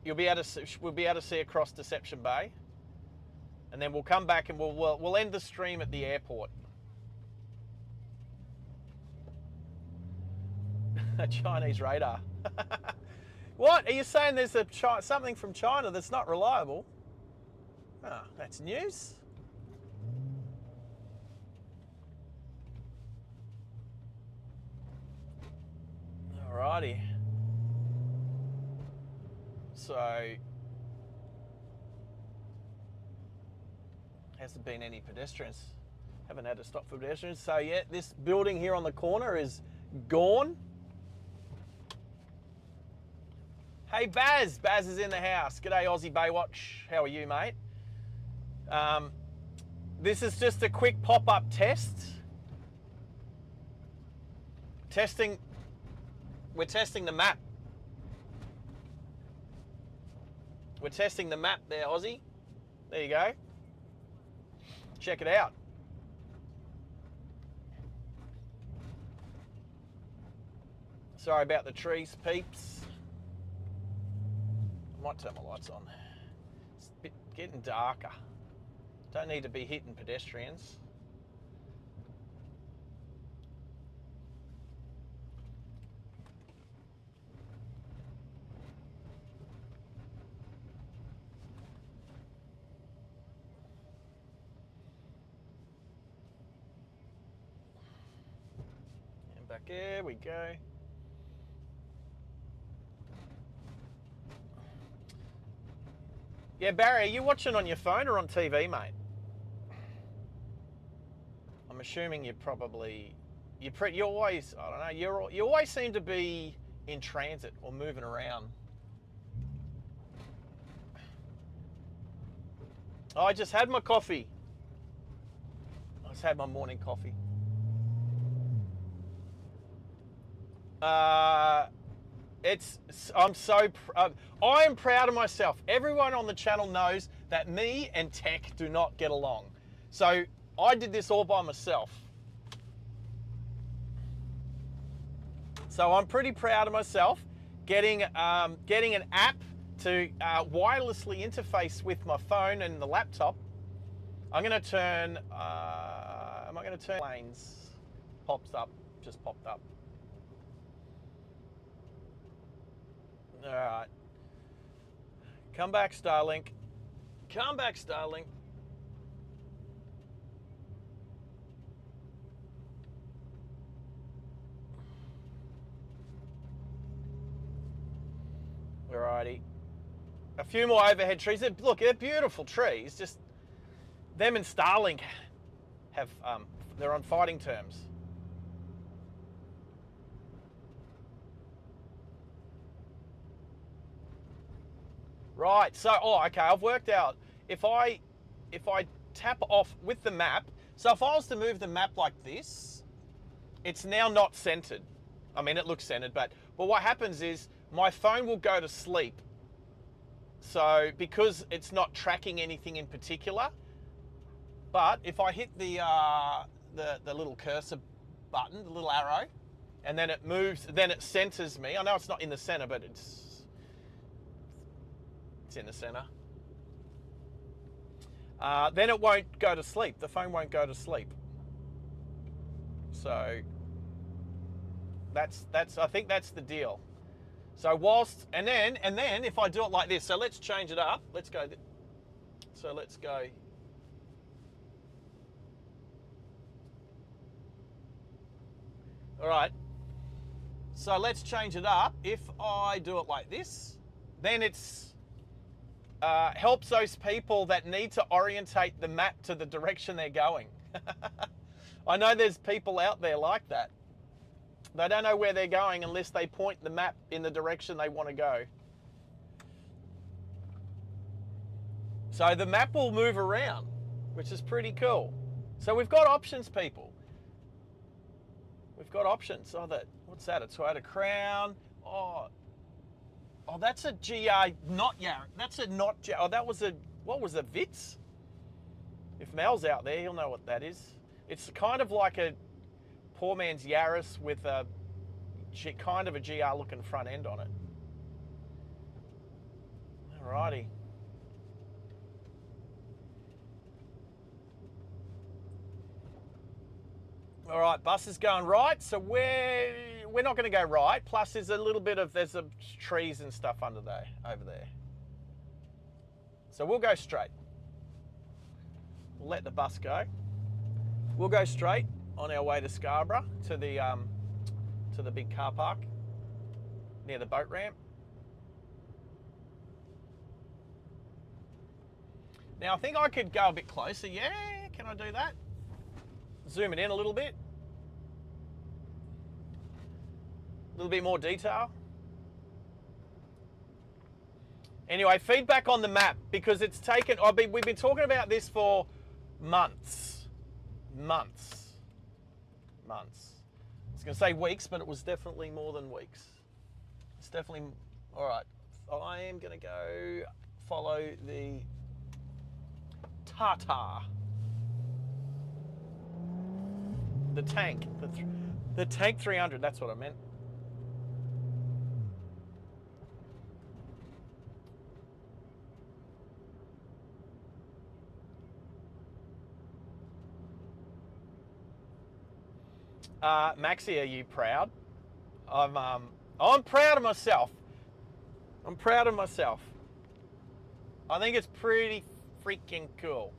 We'll be able to see across Deception Bay, and then we'll come back and we'll end the stream at the airport. A Chinese radar. What? Are you saying there's something from China that's not reliable? Oh, that's news. Alrighty. So, hasn't been any pedestrians. Haven't had to stop for pedestrians. So yeah, this building here on the corner is gone. Hey Baz, Baz is in the house. G'day Aussie Baywatch. How are you, mate? This is just a quick pop-up test. We're testing the map. We're testing the map there, Aussie. There you go. Check it out. Sorry about the trees, peeps. I might turn my lights on. It's a bit getting darker. Don't need to be hitting pedestrians. And back there we go. Yeah, Barry, are you watching on your phone or on TV, mate? I'm assuming you always, I don't know, you always seem to be in transit or moving around. Oh, I just had my coffee. I just had my morning coffee. I am proud of myself. Everyone on the channel knows that me and tech do not get along. So I did this all by myself. So I'm pretty proud of myself getting an app to wirelessly interface with my phone and the laptop. I'm going to turn, am I going to turn lanes? Just popped up. All right. Come back, Starlink. Come back, Starlink. Alrighty. A few more overhead trees. Look, they're beautiful trees. Just them and Starlink have, they're on fighting terms. Right, so, okay, I've worked out, if I tap off with the map, so if I was to move the map like this, it's now not centered. I mean, it looks centered, but what happens is my phone will go to sleep. So, because it's not tracking anything in particular, but if I hit the little cursor button, the little arrow, and then it moves, then it centers me. I know it's not in the center, but it's in the center. Then it won't go to sleep. The phone won't go to sleep. So I think that's the deal. So and then if I do it like this, so let's change it up. Let's go. So let's go. All right. So let's change it up. If I do it like this, then it's helps those people that need to orientate the map to the direction they're going. I know there's people out there like that. They don't know where they're going unless they point the map in the direction they want to go. So the map will move around, which is pretty cool. So we've got options, people. We've got options. Oh, what's that? A Toyota Crown. Oh, that's a GR, not Yaris. That's a not. Oh, that was a. What was a Vitz? If Mel's out there, he'll know what that is. It's kind of like a poor man's Yaris with a kind of a GR looking front end on it. Alrighty. All right, bus is going right. So where we're not going to go right. Plus, there's a little bit of there's some trees and stuff under there, over there. So we'll go straight. We'll let the bus go. We'll go straight on our way to Scarborough to the big car park near the boat ramp. Now I think I could go a bit closer. Yeah, can I do that? Zoom it in a little bit. A little bit more detail. Anyway, feedback on the map, because it's taken, we've been talking about this for months. I was going to say weeks, but it was definitely more than weeks. It's definitely, all right. I am going to go follow the Tata. The tank. The tank 300, that's what I meant. Maxie, are you proud? I'm proud of myself. I'm proud of myself. I think it's pretty freaking cool.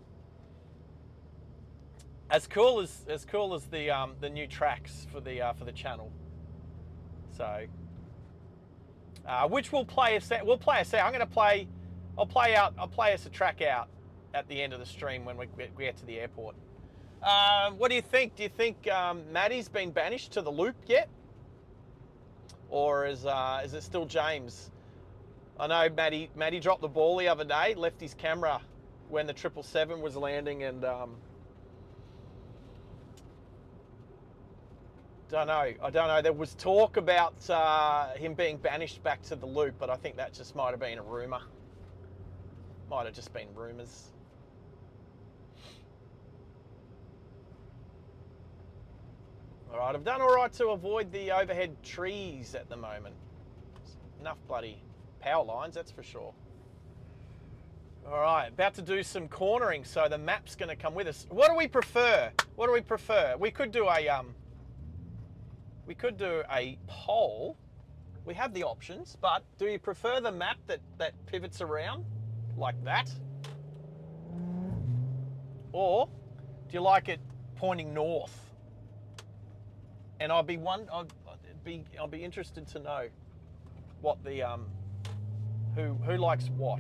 As cool as the new tracks for the channel. So, which we'll play a set. We'll play a set. I'm going to play. I'll play us a track out at the end of the stream when we get to the airport. What do you think? Do you think Maddie's been banished to the loop yet, or is it still James? I know Maddie dropped the ball the other day, left his camera when the 777 was landing, and I don't know. There was talk about him being banished back to the loop, but I think that just might have been a rumor. Might have just been rumors. All right, I've done all right to avoid the overhead trees at the moment. Enough bloody power lines, that's for sure. All right, about to do some cornering, so the map's going to come with us. What do we prefer? What do we prefer? We could do a poll. We have the options, but do you prefer the map that pivots around like that, or do you like it pointing north? And I'll be interested to know what the who likes what.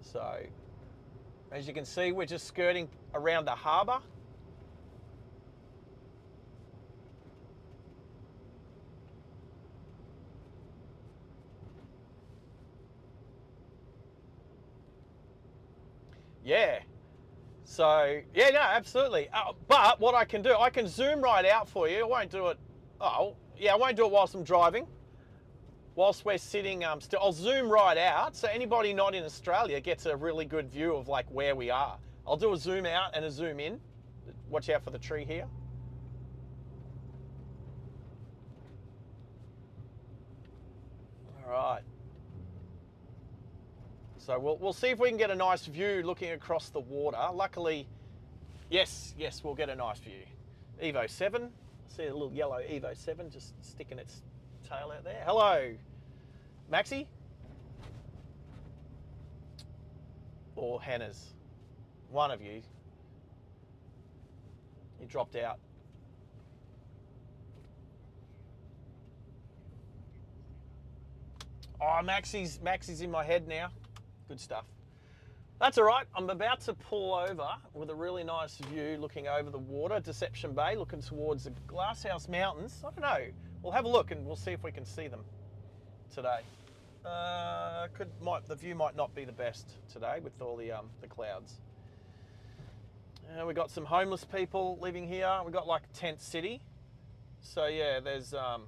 So, as you can see, we're just skirting around the harbour. Yeah. So, yeah, no, absolutely. But what I can do, I can zoom right out for you. I won't do it. Oh, yeah, I won't do it whilst I'm driving. Whilst we're sitting still, I'll zoom right out. So anybody not in Australia gets a really good view of like where we are. I'll do a zoom out and a zoom in. Watch out for the tree here. All right. So we'll see if we can get a nice view looking across the water. Luckily, yes, we'll get a nice view. Evo 7, see a little yellow Evo 7 just sticking its tail out there. Hello, Maxie? Or Hannah's? One of you. You dropped out. Oh, Maxie's in my head now. Good stuff. That's all right. I'm about to pull over with a really nice view looking over the water, Deception Bay, looking towards the Glasshouse Mountains. I don't know. We'll have a look and we'll see if we can see them today. The view might not be the best today with all the clouds. We got some homeless people living here. We got like a tent city. So yeah, there's a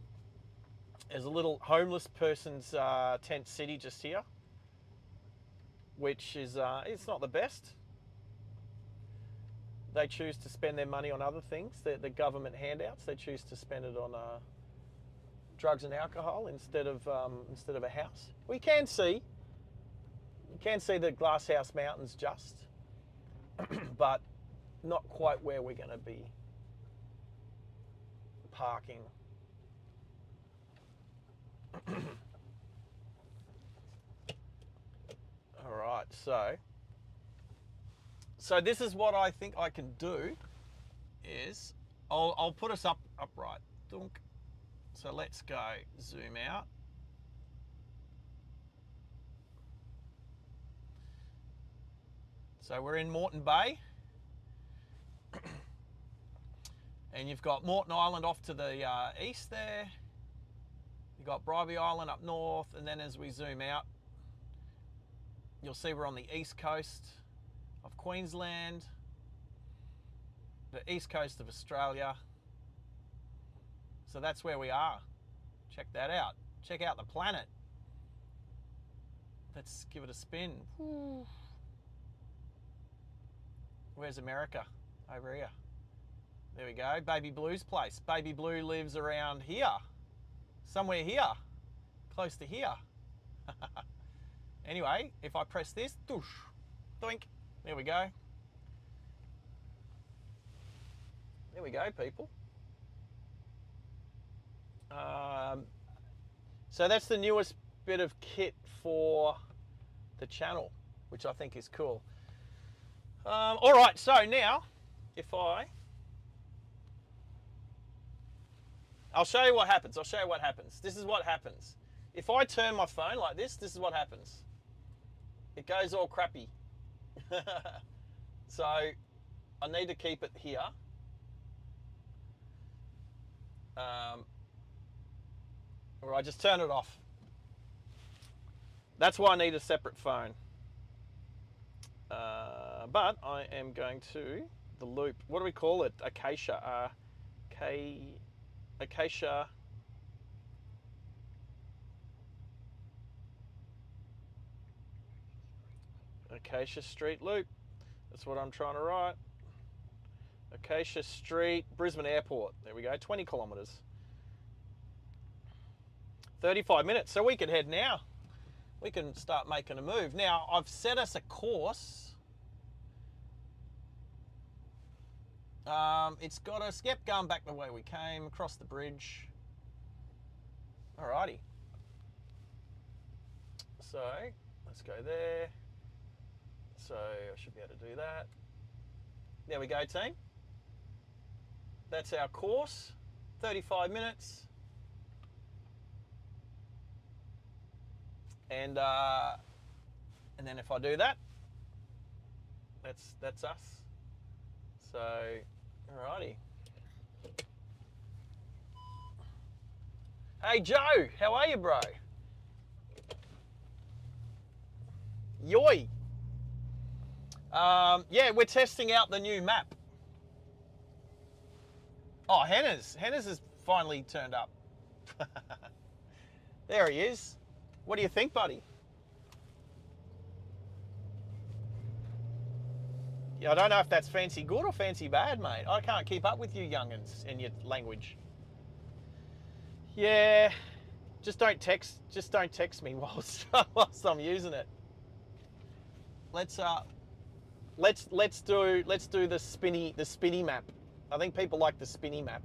little homeless person's tent city just here, which is it's not the best. They choose to spend their money on other things. The government handouts. They choose to spend it on drugs and alcohol instead of a house. We can see the Glasshouse Mountains just, but not quite where we're going to be parking. All right, so this is what I think I can do is I'll put us upright. Dunk. So let's go zoom out. So we're in Moreton Bay. And you've got Moreton Island off to the east there. You've got Bribie Island up north, and then as we zoom out, you'll see we're on the east coast of Queensland, the east coast of Australia. So that's where we are. Check that out. Check out the planet. Let's give it a spin. Woo. Where's America? Over here. There we go. Baby Blue's place. Baby Blue lives around here. Somewhere here. Close to here. Anyway, if I press this, doosh, doink. There we go. There we go, people. So that's the newest bit of kit for the channel, which I think is cool. All right, so now, if I'll show you what happens. I'll show you what happens. This is what happens. If I turn my phone like this is what happens. It goes all crappy. So I need to keep it here. Or I just turn it off. That's why I need a separate phone. But I am going to the loop. What do we call it? Acacia. Acacia. Acacia Street Loop. That's what I'm trying to write. Acacia Street, Brisbane Airport. There we go, 20 kilometres. 35 minutes, so we can head now. We can start making a move. Now, I've set us a course. It's got us, yep, going back the way we came, across the bridge. Alrighty. So, let's go there. So, I should be able to do that. There we go, team. That's our course, 35 minutes. And then if I do that, that's us. So, alrighty. Hey Joe, how are you, bro? Yoy. Yeah, we're testing out the new map. Oh, Henna's has finally turned up. There he is. What do you think, buddy? Yeah, I don't know if that's fancy good or fancy bad, mate. I can't keep up with you young'uns and your language. Yeah, just don't text me whilst I'm using it. Let's do the spinny map. I think people like the spinny map.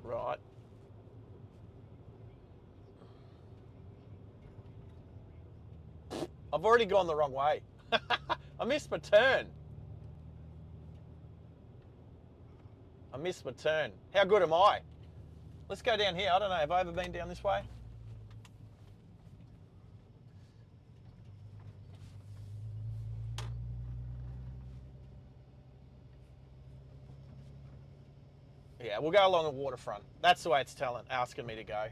Right. I've already gone the wrong way. I missed my turn. How good am I? Let's go down here. I don't know. Have I ever been down this way? Yeah, we'll go along the waterfront. That's the way it's asking me to go.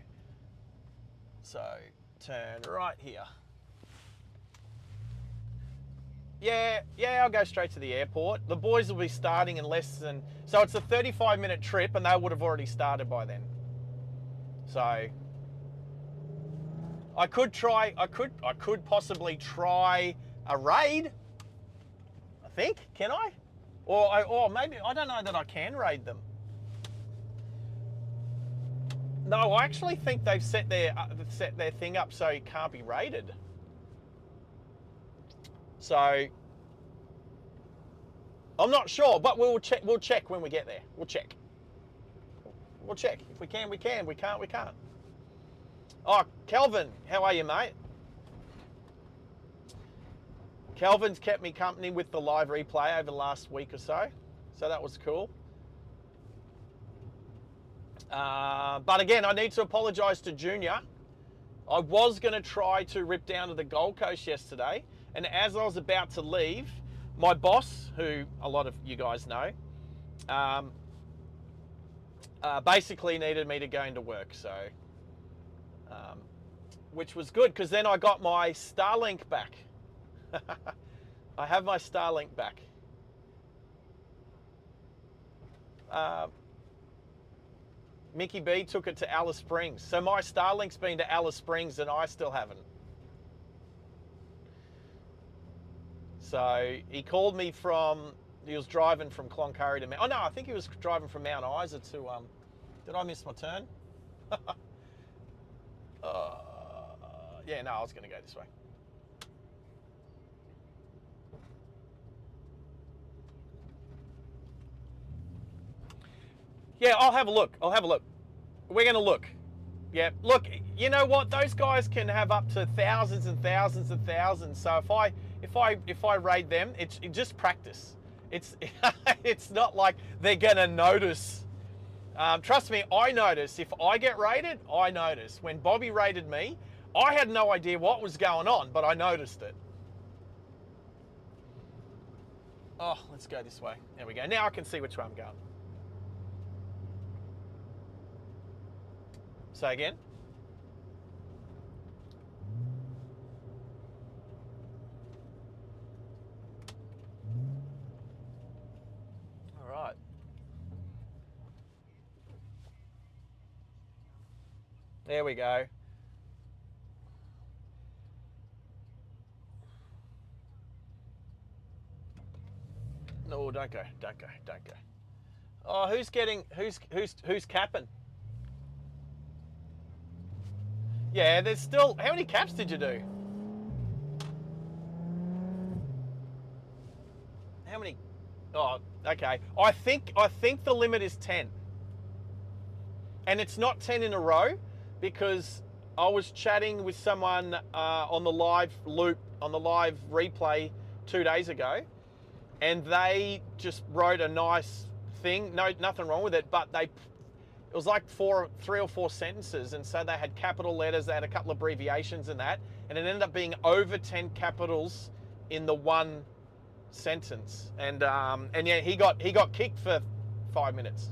So, turn right here. Yeah, I'll go straight to the airport. The boys will be starting in less than... So it's a 35-minute trip and they would have already started by then. So, I could possibly try a raid. I think, can I? Or maybe, I don't know that I can raid them. No, I actually think they've set their thing up so it can't be rated. So I'm not sure, but we'll check. We'll check when we get there. We'll check. We'll check. If we can, we can. We can't, we can't. Oh, Kelvin, how are you, mate? Kelvin's kept me company with the live replay over the last week or so. So that was cool. But again, I need to apologise to Junior. I was going to try to rip down to the Gold Coast yesterday. And as I was about to leave, my boss, who a lot of you guys know, basically needed me to go into work. So, which was good because then I got my Starlink back. I have my Starlink back. Mickey B took it to Alice Springs. So my Starlink's been to Alice Springs and I still haven't. So he called me he was driving from Cloncurry to Mount, oh no, I think he was driving from Mount Isa to, did I miss my turn? Yeah, no, I was going to go this way. Yeah, I'll have a look. I'll have a look. We're going to look. Yeah, look, you know what? Those guys can have up to thousands and thousands and thousands. So if I raid them, it's just practice. It's it's not like they're going to notice. Trust me, I notice. If I get raided, I notice. When Bobby raided me, I had no idea what was going on, but I noticed it. Oh, let's go this way. There we go. Now I can see which way I'm going. Say again. All right. There we go. No, don't go, don't go, don't go. Oh, who's capping? Yeah, there's still, how many caps did you do? How many? Oh, okay. I think the limit is 10. And it's not 10 in a row because I was chatting with someone on the live loop, on the live replay 2 days ago, and they just wrote a nice thing. No, nothing wrong with it, but it was like 3 or 4 sentences, and so they had capital letters, they had a couple of abbreviations and that, and it ended up being over 10 capitals in the one sentence. And yeah, he got kicked for 5 minutes,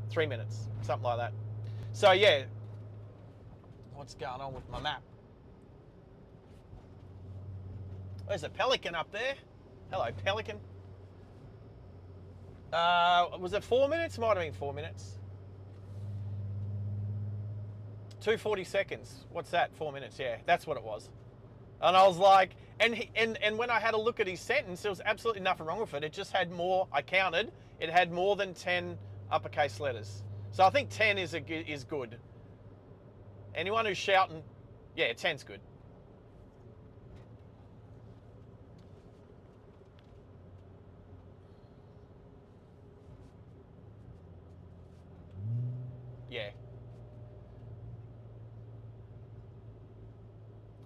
3 minutes, something like that. So yeah, what's going on with my map? There's a pelican up there. Hello, pelican. Was it 4 minutes? Might have been 4 minutes. 2:40 seconds. What's that? 4 minutes. Yeah, that's what it was. And I was like, and when I had a look at his sentence, there was absolutely nothing wrong with it. It just had more. I counted. It had more than 10 uppercase letters. So I think 10 is good. Anyone who's shouting, yeah, 10's good. Yeah.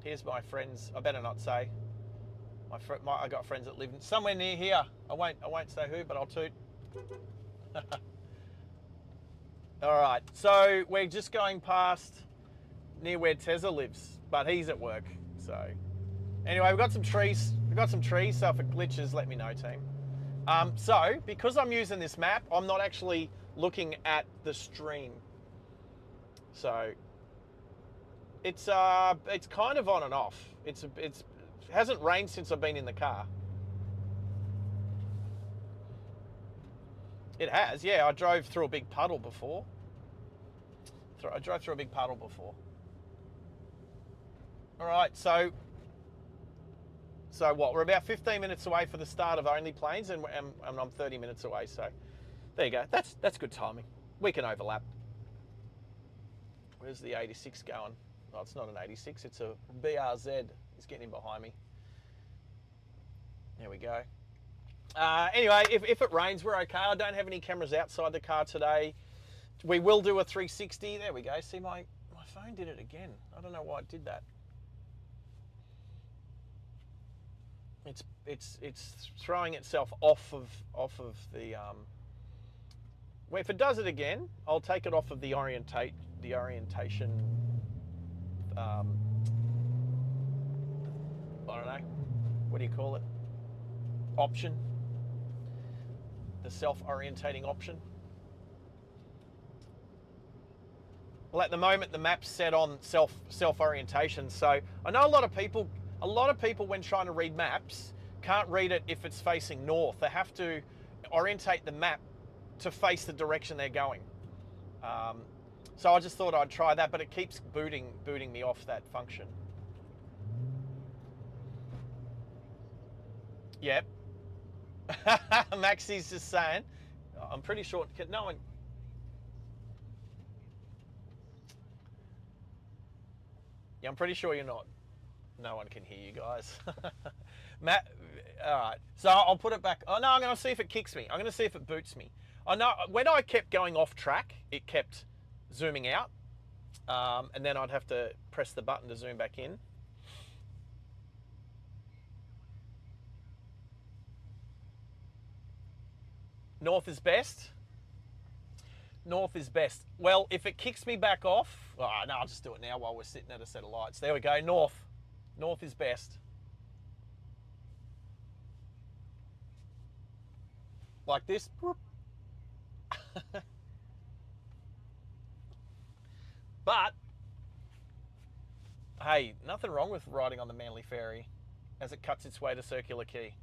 Here's my friends. I better not say. I got friends that live somewhere near here. I won't say who, but I'll toot. All right. So we're just going past near where Tezza lives, but he's at work. So anyway, we've got some trees. So if it glitches, let me know, team. So because I'm using this map, I'm not actually looking at the stream. So it's kind of on and off. It hasn't rained since I've been in the car. It has, yeah. I drove through a big puddle before. I drove through a big puddle before. All right, so what? We're about 15 minutes away for the start of Only Planes, and I'm 30 minutes away. So there you go. That's good timing. We can overlap. Where's the 86 going? Oh, it's not an 86, it's a BRZ. He's getting in behind me. There we go. Anyway, if it rains, we're okay. I don't have any cameras outside the car today. We will do a 360. There we go. See, my phone did it again. I don't know why it did that. It's throwing itself off of the. Well, if it does it again, I'll take it off of the orientation. I don't know. What do you call it? Option. The self-orientating option. Well, at the moment the map's set on self-orientation, so I know a lot of people when trying to read maps can't read it if it's facing north. They have to orientate the map to face the direction they're going. So I just thought I'd try that, but it keeps booting me off that function. Yep. Maxie's just saying, I'm pretty sure no one. Yeah, I'm pretty sure you're not. No one can hear you guys. Matt, all right. So I'll put it back. Oh no, I'm going to see if it kicks me. I'm going to see if it boots me. I know when I kept going off track, it kept zooming out, and then I'd have to press the button to zoom back in. North is best. North is best. Well, if it kicks me back off, no, I'll just do it now while we're sitting at a set of lights. There we go. North. North is best. Like this. But, hey, nothing wrong with riding on the Manly Ferry as it cuts its way to Circular Quay.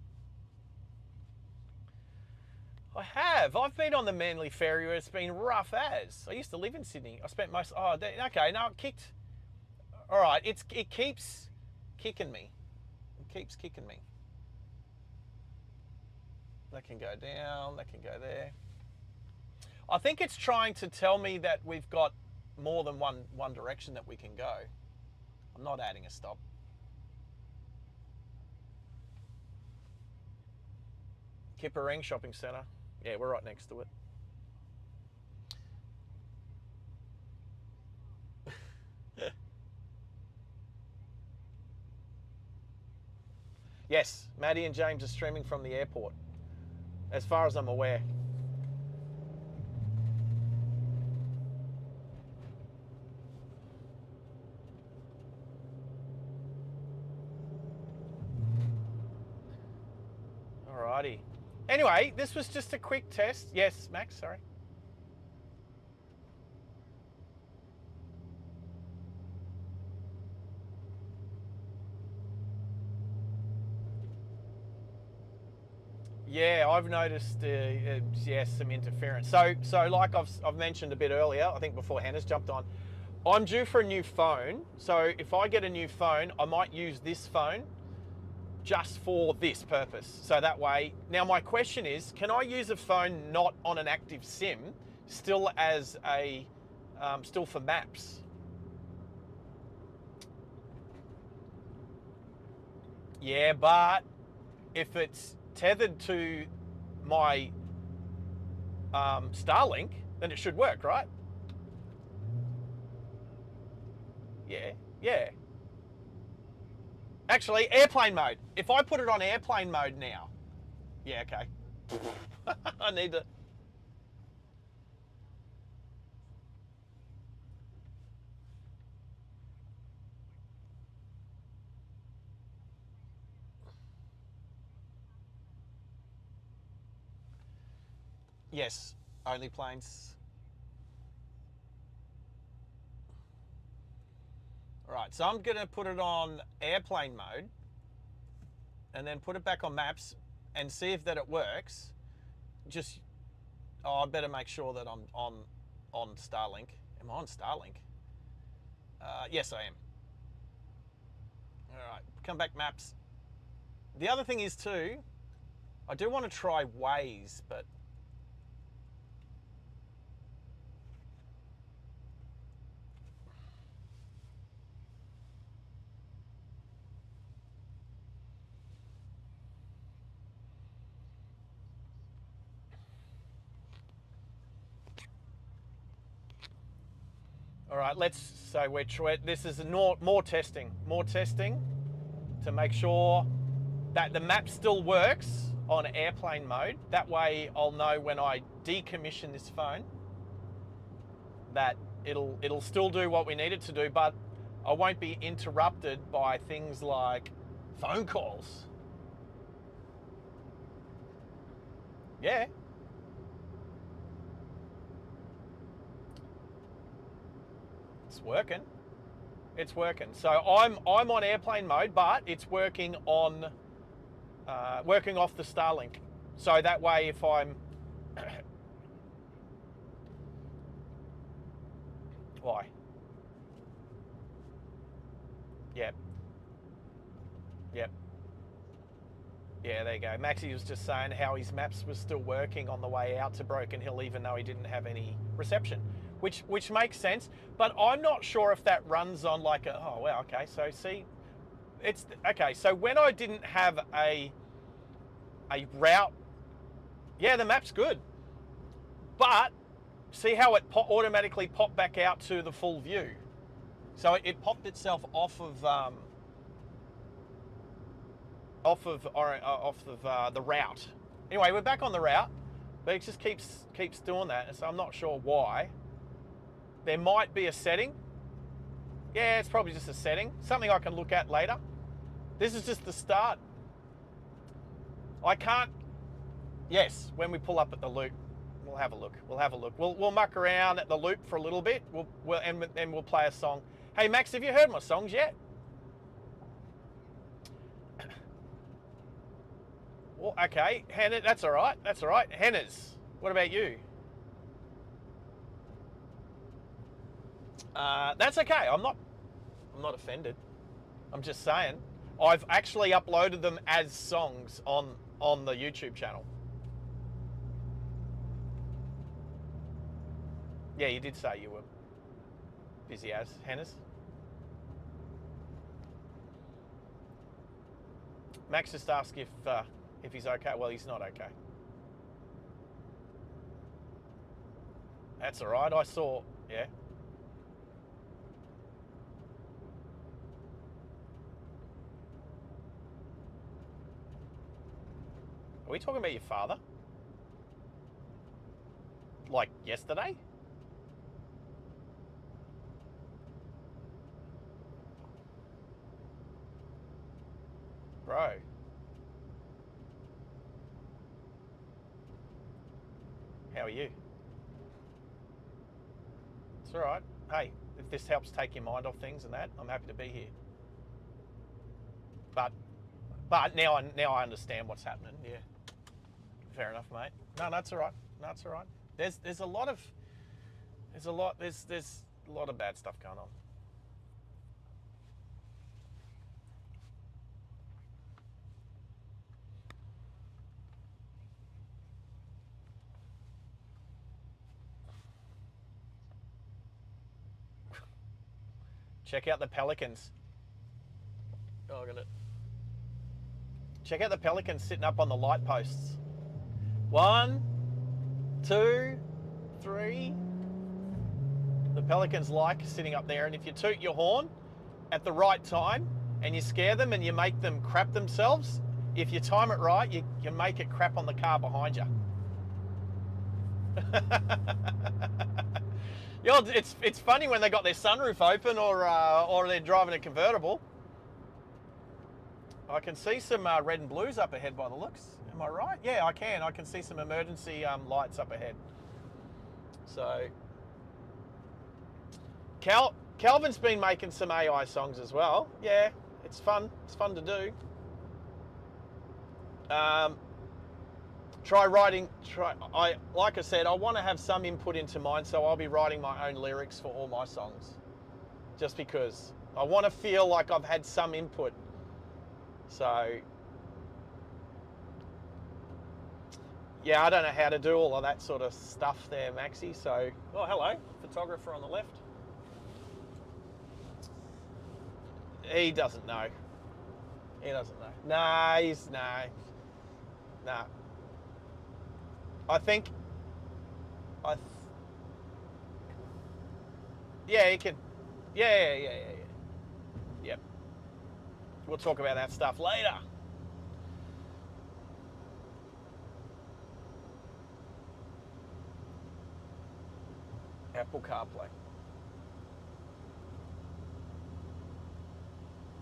I have. I've been on the Manly Ferry where it's been rough as. I used to live in Sydney. I spent most... Oh, okay, no, it kicked... All right, it keeps kicking me. It keeps kicking me. That can go down, that can go there. I think it's trying to tell me that we've got more than one direction that we can go. I'm not adding a stop. Kippa Shopping Centre. Yeah, we're right next to it. Yes, Maddie and James are streaming from the airport, as far as I'm aware. Alrighty. Anyway, this was just a quick test. Yes, Max, sorry. Yeah, I've noticed, yes, some interference. So like I've mentioned a bit earlier, I think before Hannah's jumped on, I'm due for a new phone. So if I get a new phone, I might use this phone just for this purpose. So that way, now my question is, can I use a phone not on an active SIM, still as a, still for maps? Yeah, but if it's tethered to my Starlink, then it should work, right? Yeah. Actually, airplane mode. If I put it on airplane mode now. Yeah, okay. I need to... Yes, only planes. Right, so I'm going to put it on airplane mode and then put it back on maps and see if that it works. Just, I better make sure that I'm on Starlink. Am I on Starlink? Yes, I am. All right, come back maps. The other thing is too, I do want to try Waze, but All right, this is more testing to make sure that the map still works on airplane mode. That way I'll know when I decommission this phone that it'll still do what we need it to do, but I won't be interrupted by things like phone calls. Yeah. It's working. It's working. So I'm on airplane mode, but it's working on working off the Starlink. So that way, if I'm why? Yep. Yep. Yeah, there you go. Maxie was just saying how his maps was still working on the way out to Broken Hill, even though he didn't have any reception, which makes sense. But I'm not sure if that runs on like a, oh, well, okay. So see, it's, okay. So when I didn't have a route, yeah, the map's good. But see how it automatically popped back out to the full view. So it popped itself off of the route. Anyway, we're back on the route, but it just keeps doing that. So I'm not sure why. There might be a setting. Yeah, it's probably just a setting. Something I can look at later. This is just the start. I can't. Yes, when we pull up at the loop, we'll have a look. We'll muck around at the loop for a little bit. And we'll play a song. Hey Max, have you heard my songs yet? Well, okay, Hannah, that's all right. Hannah's, what about you? That's okay. I'm not offended. I'm just saying. I've actually uploaded them as songs on the YouTube channel. Yeah, you did say you were busy as Hannah's. Max just asked if he's okay. Well, he's not okay. That's all right. I saw, yeah. Are we talking about your father? Like yesterday? Bro. How are you? It's all right. Hey, if this helps take your mind off things and that, I'm happy to be here. But now I understand what's happening. Yeah. Fair enough, mate. No, that's all right. No, that's all right. There's a lot of bad stuff going on. Check out the pelicans. Oh, I'm gonna check out the pelicans sitting up on the light posts. 1, 2, 3. The pelicans like sitting up there, and if you toot your horn at the right time and you scare them and you make them crap themselves, if you time it right, you can make it crap on the car behind you. You know, it's funny when they got their sunroof open or they're driving a convertible. I can see some red and blues up ahead by the looks. Am I right? Yeah, I can. I can see some emergency lights up ahead. So, Calvin's been making some AI songs as well. Yeah, it's fun. It's fun to do. Like I said, I want to have some input into mine, so I'll be writing my own lyrics for all my songs. Just because I want to feel like I've had some input. So, yeah, I don't know how to do all of that sort of stuff there, Maxie. So, oh, hello, photographer on the left. He doesn't know. He doesn't know. Nah. Yeah, you can. Yeah. Yep. We'll talk about that stuff later. Apple CarPlay.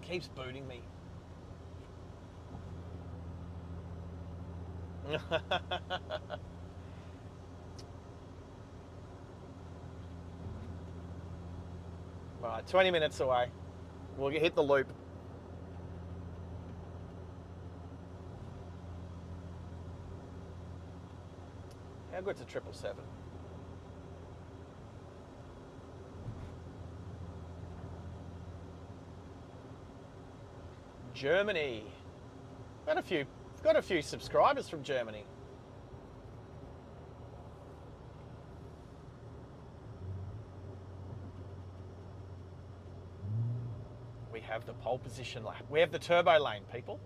Keeps booting me. Right, 20 minutes away. We'll hit the loop. How good's a 777? Germany. Got a few subscribers from Germany. We have the pole position lap. We have the turbo lane, people.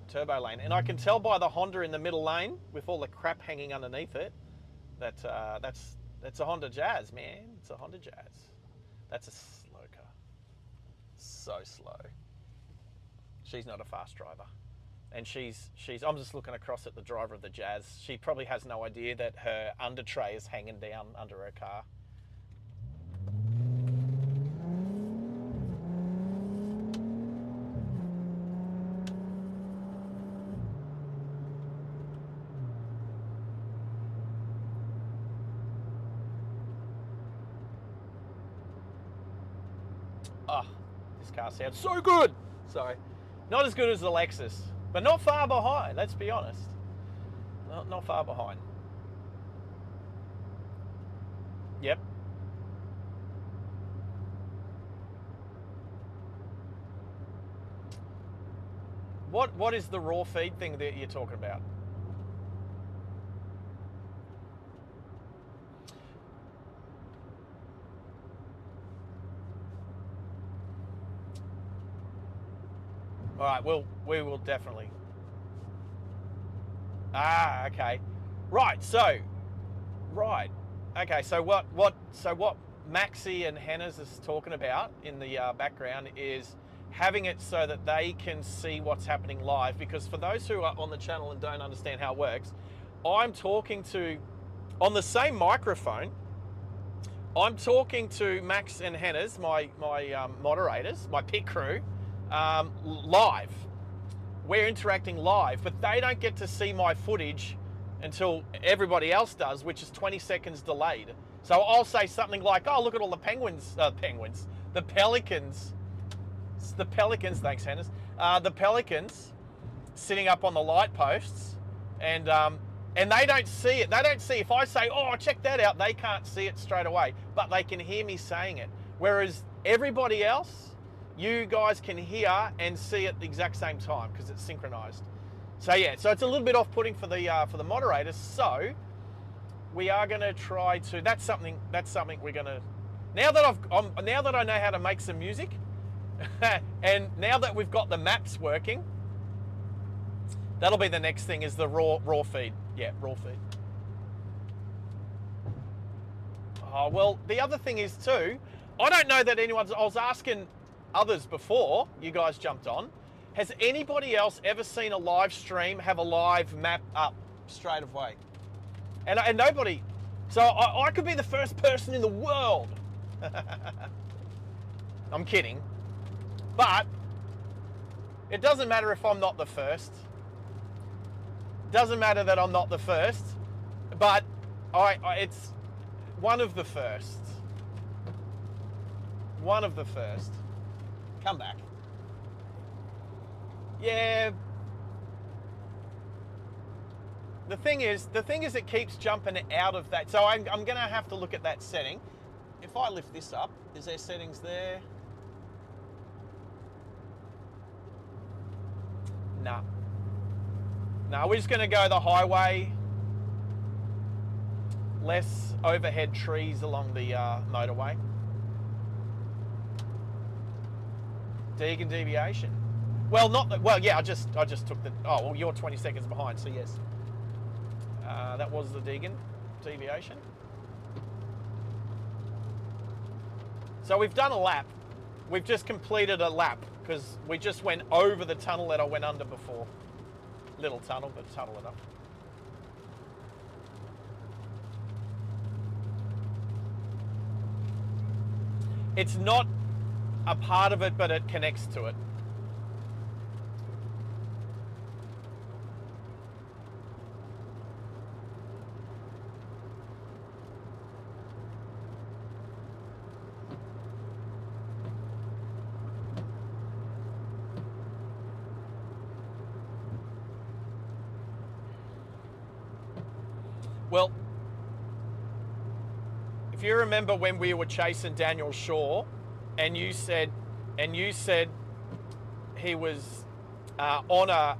Turbo lane. And I can tell by the Honda in the middle lane, with all the crap hanging underneath it, that that's a Honda Jazz, man. It's a Honda Jazz. That's a slow car. So slow. She's not a fast driver. And she's I'm just looking across at the driver of the Jazz. She probably has no idea that her under tray is hanging down under her car. Oh, this car sounds so good. Sorry. Not as good as the Lexus, but not far behind, let's be honest. Not far behind. Yep. What is the raw feed thing that you're talking about? All right, we will definitely. Ah, okay. Right, so what Maxie and Hannah's is talking about in the background is having it so that they can see what's happening live, because for those who are on the channel and don't understand how it works, I'm talking to, on the same microphone, I'm talking to Max and Hannah's, my moderators, my pit crew, live. We're interacting live, but they don't get to see my footage until everybody else does, which is 20 seconds delayed. So I'll say something like, oh, look at all the the pelicans, thanks Hannah's, the pelicans sitting up on the light posts, and they don't see it. They don't see, if I say, oh, check that out, they can't see it straight away, but they can hear me saying it. Whereas everybody else, you guys can hear and see at the exact same time because it's synchronized. So yeah, so it's a little bit off-putting for the moderators. So we are going to try to. That's something we're going to. Now that I know how to make some music, and now that we've got the maps working, that'll be the next thing, is the raw feed. Yeah, raw feed. Oh well, the other thing is too, I don't know that anyone's. I was asking others before you guys jumped on, has anybody else ever seen a live stream have a live map up straight away? And nobody. So I could be the first person in the world. I'm kidding. But it doesn't matter if I'm not the first. Doesn't matter that I'm not the first, but it's one of the first. One of the first. Come back. Yeah. The thing is it keeps jumping out of that. So I'm going to have to look at that setting. If I lift this up, is there settings there? Nah. No, we're just going to go the highway. Less overhead trees along the motorway. Deegan deviation. Well, not the, well, yeah, I just took the, oh, well, you're 20 seconds behind, so yes. That was the Deegan deviation. So we've done a lap. We've just completed a lap because we just went over the tunnel that I went under before. Little tunnel, but tunnel enough. It's not a part of it, but it connects to it. Well, if you remember when we were chasing Daniel Shaw, and you said he was on a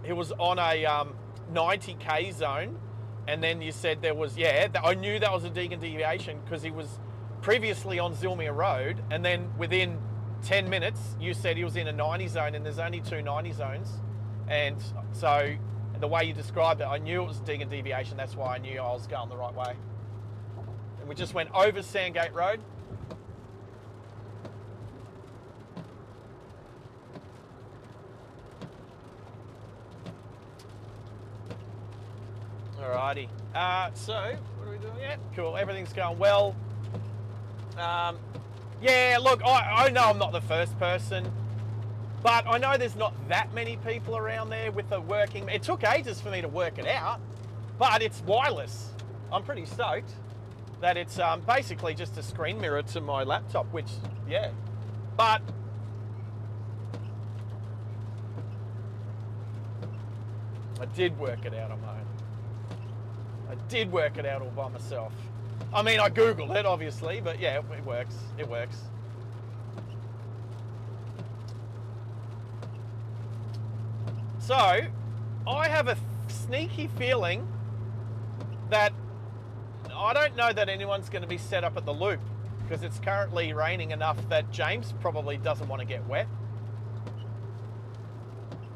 90k zone, and then you said there was I knew that was a Deegan deviation because he was previously on Zilmere Road, and then within 10 minutes you said he was in a 90 zone, and there's only two 90 zones, and so the way you described it, I knew it was a Deegan deviation. That's why I knew I was going the right way. And we just went over Sandgate Road. Alrighty. So, what are we doing? Yeah, cool. Everything's going well. Yeah, look, I know I'm not the first person, but I know there's not that many people around there with a working... It took ages for me to work it out, but it's wireless. I'm pretty stoked that it's basically just a screen mirror to my laptop, which, yeah. But... I did work it out on my own. I did work it out all by myself. I mean, I Googled it, obviously, but yeah, it works. It works. So, I have a sneaky feeling that I don't know that anyone's going to be set up at the loop because it's currently raining enough that James probably doesn't want to get wet.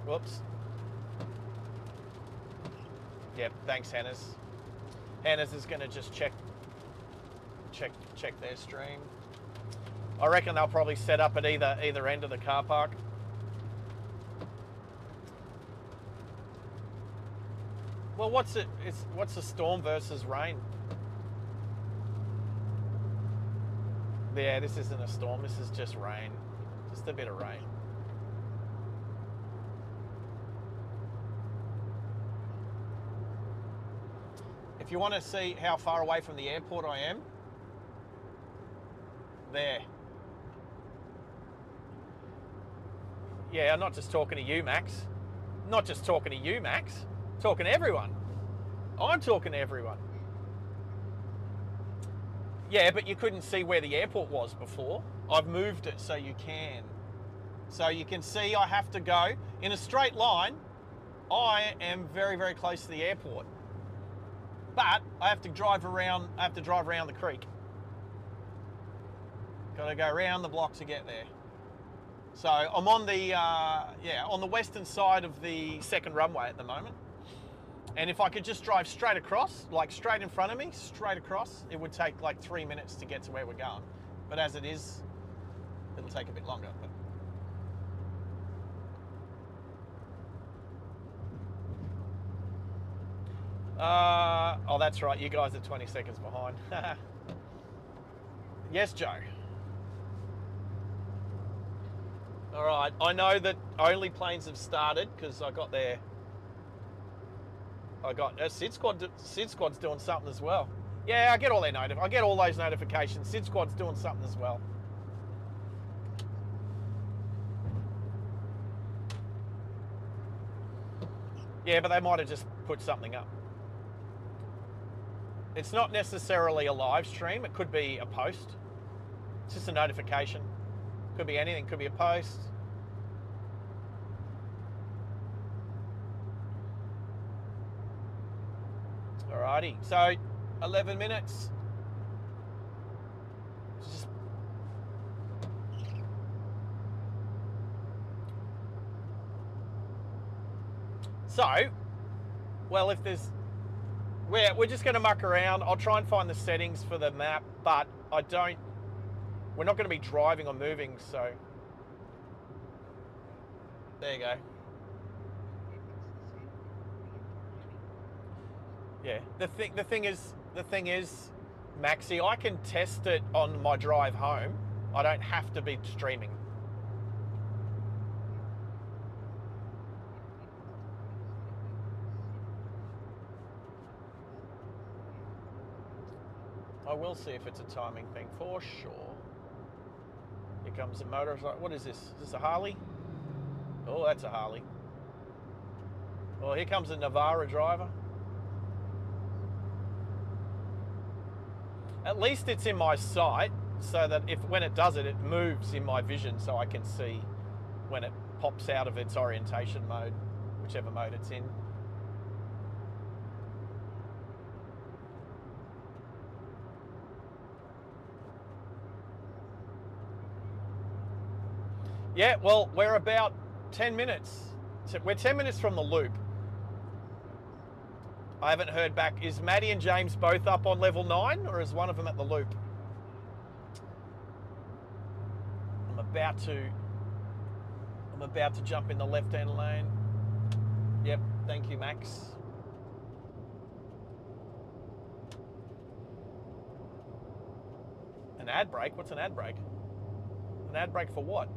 Whoops. Yep, thanks, Hannes. Hannes is going to just check their stream. I reckon they'll probably set up at either end of the car park. Well, what's a storm versus rain? Yeah, this isn't a storm. This is just rain. Just a bit of rain. If you want to see how far away from the airport I am, there. Yeah, I'm not just talking to you, Max. Not just talking to you, Max. Talking to everyone. I'm talking to everyone. Yeah, but you couldn't see where the airport was before. I've moved it so you can. So you can see I have to go in a straight line. I am very, very close to the airport. But I have to drive around the creek. Got to go around the block to get there. So I'm on the on the western side of the second runway at the moment. And if I could just drive straight across, like straight in front of me, straight across, it would take like 3 minutes to get to where we're going. But as it is, it'll take a bit longer. Oh, that's right. You guys are 20 seconds behind. Yes, Joe. All right. I know that only planes have started because I got there. Sid Squad's doing something as well. Yeah, I get all those notifications. Sid Squad's doing something as well. Yeah, but they might have just put something up. It's not necessarily a live stream. It could be a post. It's just a notification. Could be anything. Could be a post. Alrighty. So, 11 minutes. So, well, if there's... We're just going to muck around. I'll try and find the settings for the map, but I don't we're not going to be driving or moving, so there you go. Yeah, the thing is, Maxi, I can test it on my drive home. I don't have to be streaming. I will see if it's a timing thing for sure. Here comes a motorcycle. What is this? Is this a Harley? Oh, that's a Harley. Well, here comes a Navara driver. At least it's in my sight, so that when it does it, it moves in my vision, so I can see when it pops out of its orientation mode, whichever mode it's in. Yeah, well, we're about 10 minutes. So we're 10 minutes from the loop. I haven't heard back. Is Maddie and James both up on level 9, or is one of them at the loop? I'm about to jump in the left-hand lane. Yep, thank you, Max. An ad break? What's an ad break? An ad break for what?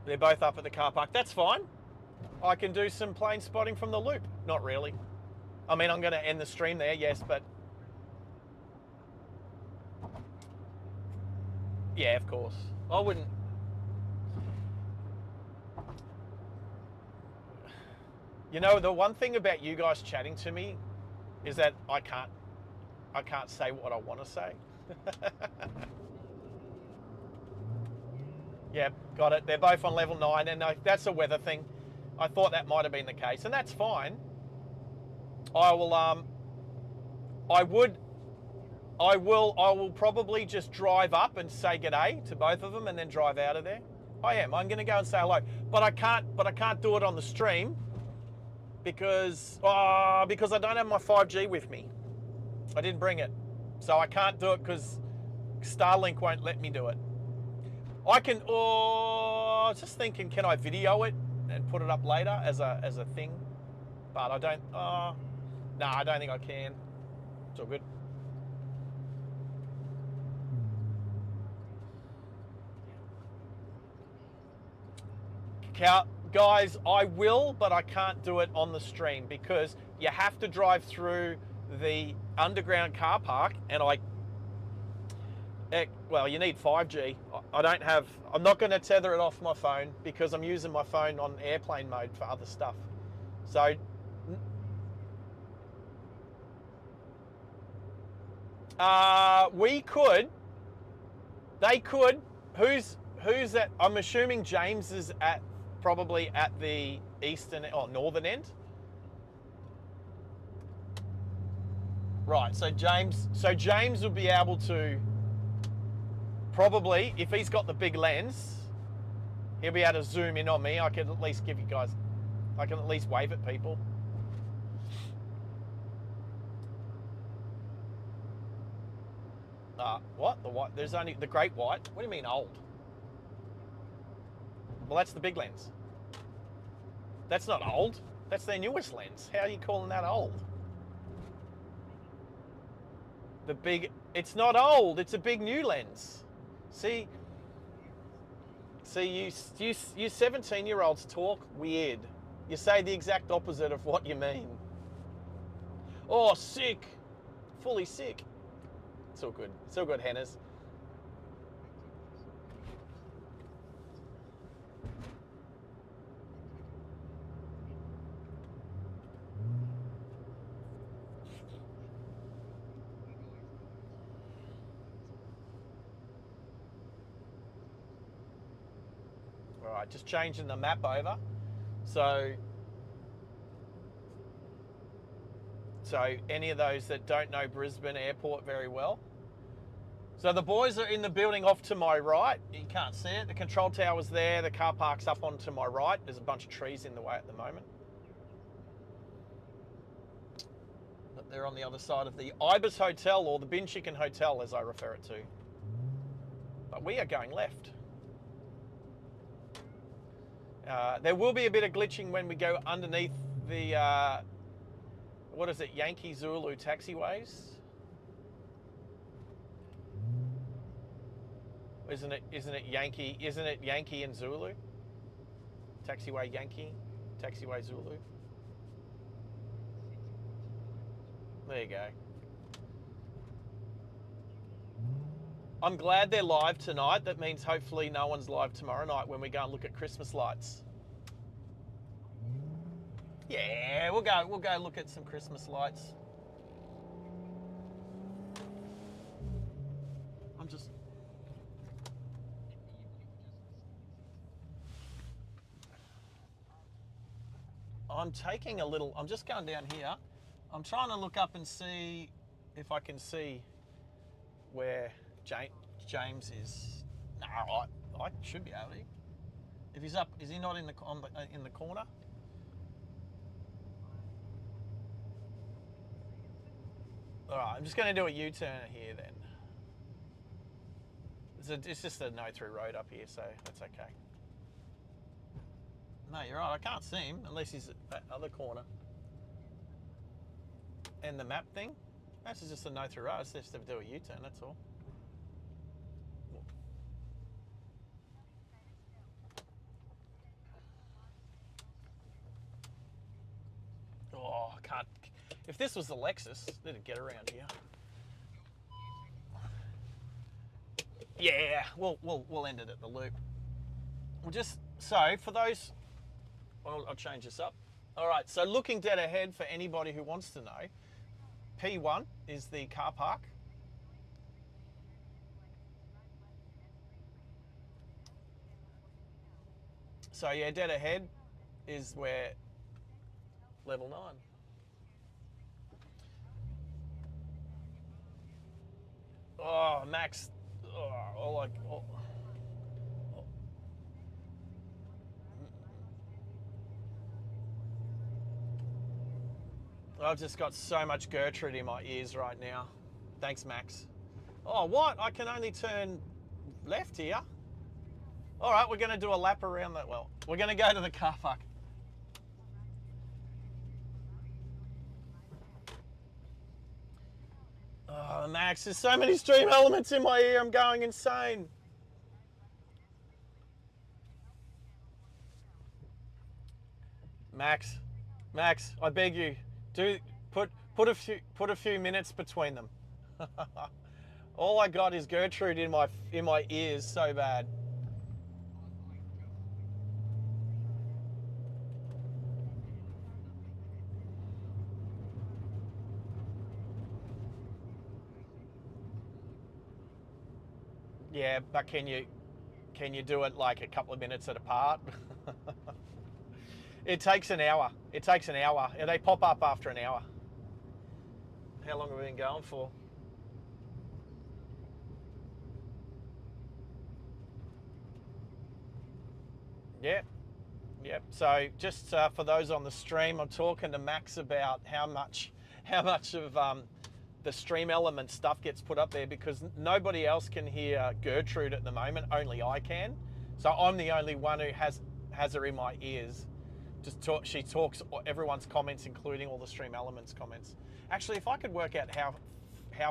They're both up at the car park. That's fine. I can do some plane spotting from the loop. Not really. I mean, I'm going to end the stream there, yes, but... Yeah, of course. I wouldn't... You know, the one thing about you guys chatting to me is that I can't say what I want to say. Yeah, got it. They're both on level 9, and that's a weather thing. I thought that might have been the case, and that's fine. I will probably just drive up and say g'day to both of them, and then drive out of there. I'm going to go and say hello, but I can't do it on the stream because I don't have my 5G with me. I didn't bring it, so I can't do it because Starlink won't let me do it. I can, I was just thinking, can I video it and put it up later as a thing? But I don't, no, I don't think I can. It's all good. Guys, I will, but I can't do it on the stream because you have to drive through the underground car park, and well, you need 5G. I'm not going to tether it off my phone because I'm using my phone on airplane mode for other stuff. So, we could, they could, who's at, I'm assuming James is probably at the eastern or northern end. Right, so James will be able to, probably, if he's got the big lens, he'll be able to zoom in on me. I can at least give you guys, I can at least wave at people. What? The white? There's only the great white. What do you mean old? Well, that's the big lens. That's not old. That's their newest lens. How are you calling that old? It's not old. It's a big new lens. See, you 17-year-olds talk weird. You say the exact opposite of what you mean. Oh, sick. Fully sick. It's all good. It's all good, Hennas. All right, just changing the map over. So any of those that don't know Brisbane Airport very well. So the boys are in the building off to my right. You can't see it. The control tower's there. The car park's up onto my right. There's a bunch of trees in the way at the moment. But they're on the other side of the Ibis Hotel, or the Bin Chicken Hotel as I refer it to. But we are going left. There will be a bit of glitching when we go underneath the, what is it, Yankee Zulu taxiways? Isn't it Yankee and Zulu? Taxiway Yankee, taxiway Zulu. There you go. I'm glad they're live tonight. That means hopefully no one's live tomorrow night when we go and look at Christmas lights. Yeah, we'll go look at some Christmas lights. I'm just going down here. I'm trying to look up and see if I can see where James is. No, I should be able to. If he's up, is he not in the corner? All right, I'm just going to do a U-turn here then. It's just a no-through road up here, so that's okay. No, you're right. I can't see him unless he's at that other corner. And the map thing, that's just a no-through road. It's just to do a U-turn, that's all. Oh, I can't. If this was the Lexus, it'd get around here. Yeah, we'll end it at the loop. So for those, I'll change this up. All right, so looking dead ahead for anybody who wants to know, P1 is the car park. So yeah, dead ahead is where level 9. Oh, Max. I've just got so much Gertrude in my ears right now. Thanks, Max. Oh, what? I can only turn left here. All right, we're going to do a lap around that. Well, we're going to go to the car park. Oh, Max, there's so many stream elements in my ear. I'm going insane. Max, I beg you, put a few minutes between them. All I got is Gertrude in my ears so bad. Yeah, but can you do it like a couple of minutes at a part? It takes an hour. And they pop up after an hour. How long have we been going for? Yep. So just for those on the stream, I'm talking to Max about how much of the stream element stuff gets put up there, because nobody else can hear Gertrude at the moment. Only I can. So I'm the only one who has her in my ears. She talks everyone's comments, including all the stream elements comments. Actually, if I could work out how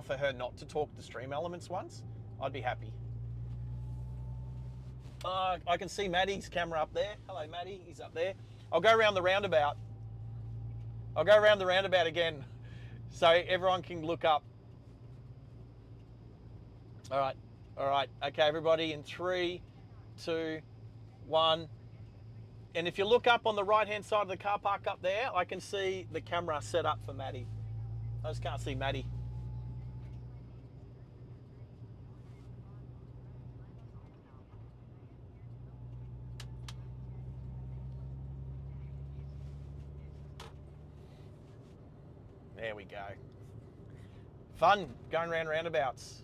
for her not to talk the stream elements once, I'd be happy. I can see Maddie's camera up there. Hello, Maddie. He's up there. I'll go around the roundabout. Again, so everyone can look up. All right. Okay, everybody, in 3, 2, 1. And if you look up on the right-hand side of the car park up there, I can see the camera set up for Maddie. I just can't see Maddie. There we go. Fun going around roundabouts.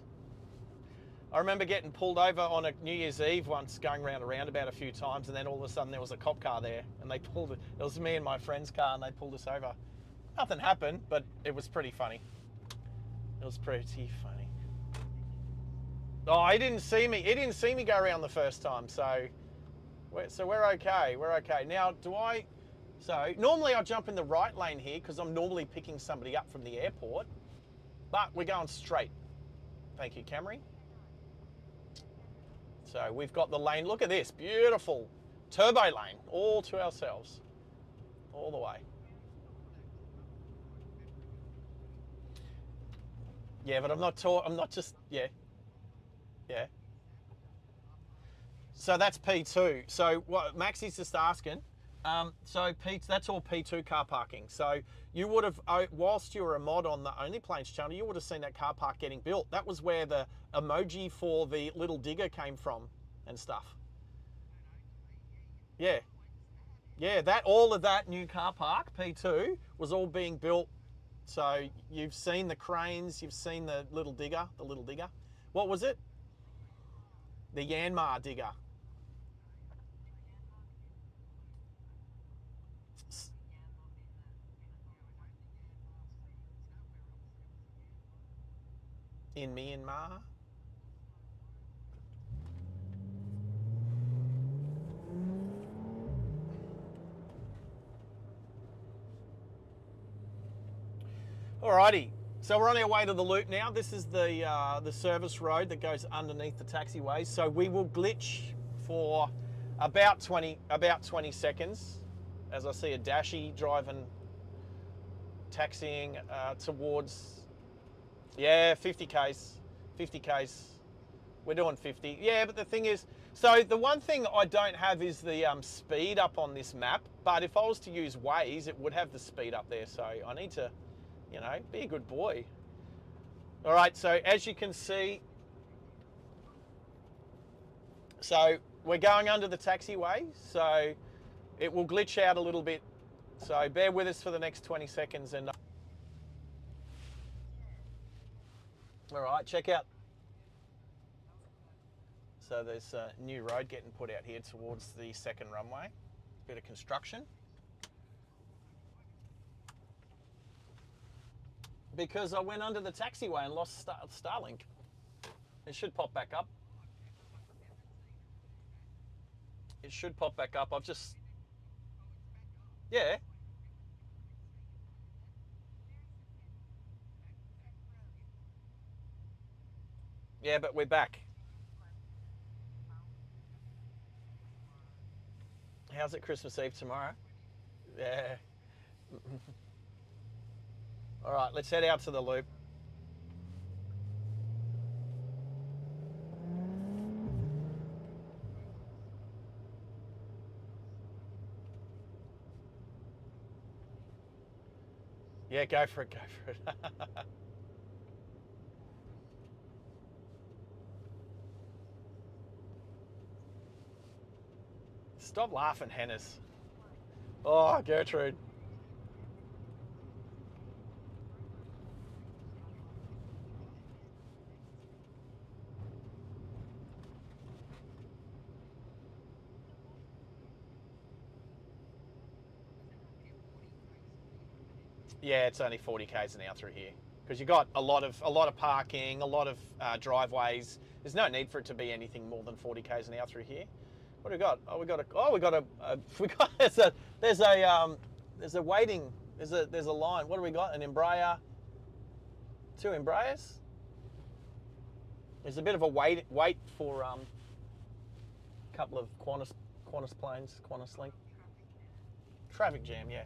I remember getting pulled over on a New Year's Eve once, going around a roundabout a few times, and then all of a sudden there was a cop car there, and they pulled it. It was me and my friend's car, and they pulled us over. Nothing happened, but it was pretty funny. It was pretty funny. Oh, he didn't see me. He didn't see me go around the first time, so we're okay. We're okay. Now, so normally I jump in the right lane here because I'm normally picking somebody up from the airport, but we're going straight. Thank you, Camry. So we've got the lane. Look at this, beautiful turbo lane, all to ourselves, all the way. Yeah, but I'm not just, yeah. So that's P2. So what Maxie's just asking, that's all P2 car parking. So you would have, whilst you were a mod on the Only Planes channel, you would have seen that car park getting built. That was where the emoji for the little digger came from and stuff. Yeah. Yeah, all of that new car park, P2, was all being built. So you've seen the cranes, you've seen the little digger. What was it? The Yanmar digger. In Myanmar. Alrighty, so we're on our way to the loop now. This is the service road that goes underneath the taxiways. So we will glitch for about 20 seconds as I see a Dashi driving, taxiing towards, yeah, 50 k's. We're doing 50. Yeah, but the thing is, so the one thing I don't have is the speed up on this map, but if I was to use Waze, it would have the speed up there. So I need to, you know, be a good boy. All right, so as you can see, so we're going under the taxiway, so it will glitch out a little bit. So bear with us for the next 20 seconds. And all right, check out. So there's a new road getting put out here towards the second runway. Bit of construction. Because I went under the taxiway and lost Starlink. It should pop back up. It should pop back up. I've just... Yeah. Yeah, but we're back. How's it Christmas Eve tomorrow? Yeah. All right, let's head out to the loop. Yeah, go for it, go for it. Stop laughing, Hennis. Oh, Gertrude. Yeah, it's only 40 k's an hour through here because you've got a lot of parking, a lot of driveways. There's no need for it to be anything more than 40 k's an hour through here. What do we got? Oh, there's a line. What do we got? An Embraer, 2 Embraers. There's a bit of a wait for a couple of Qantas planes, Qantas Link. Traffic jam, yeah.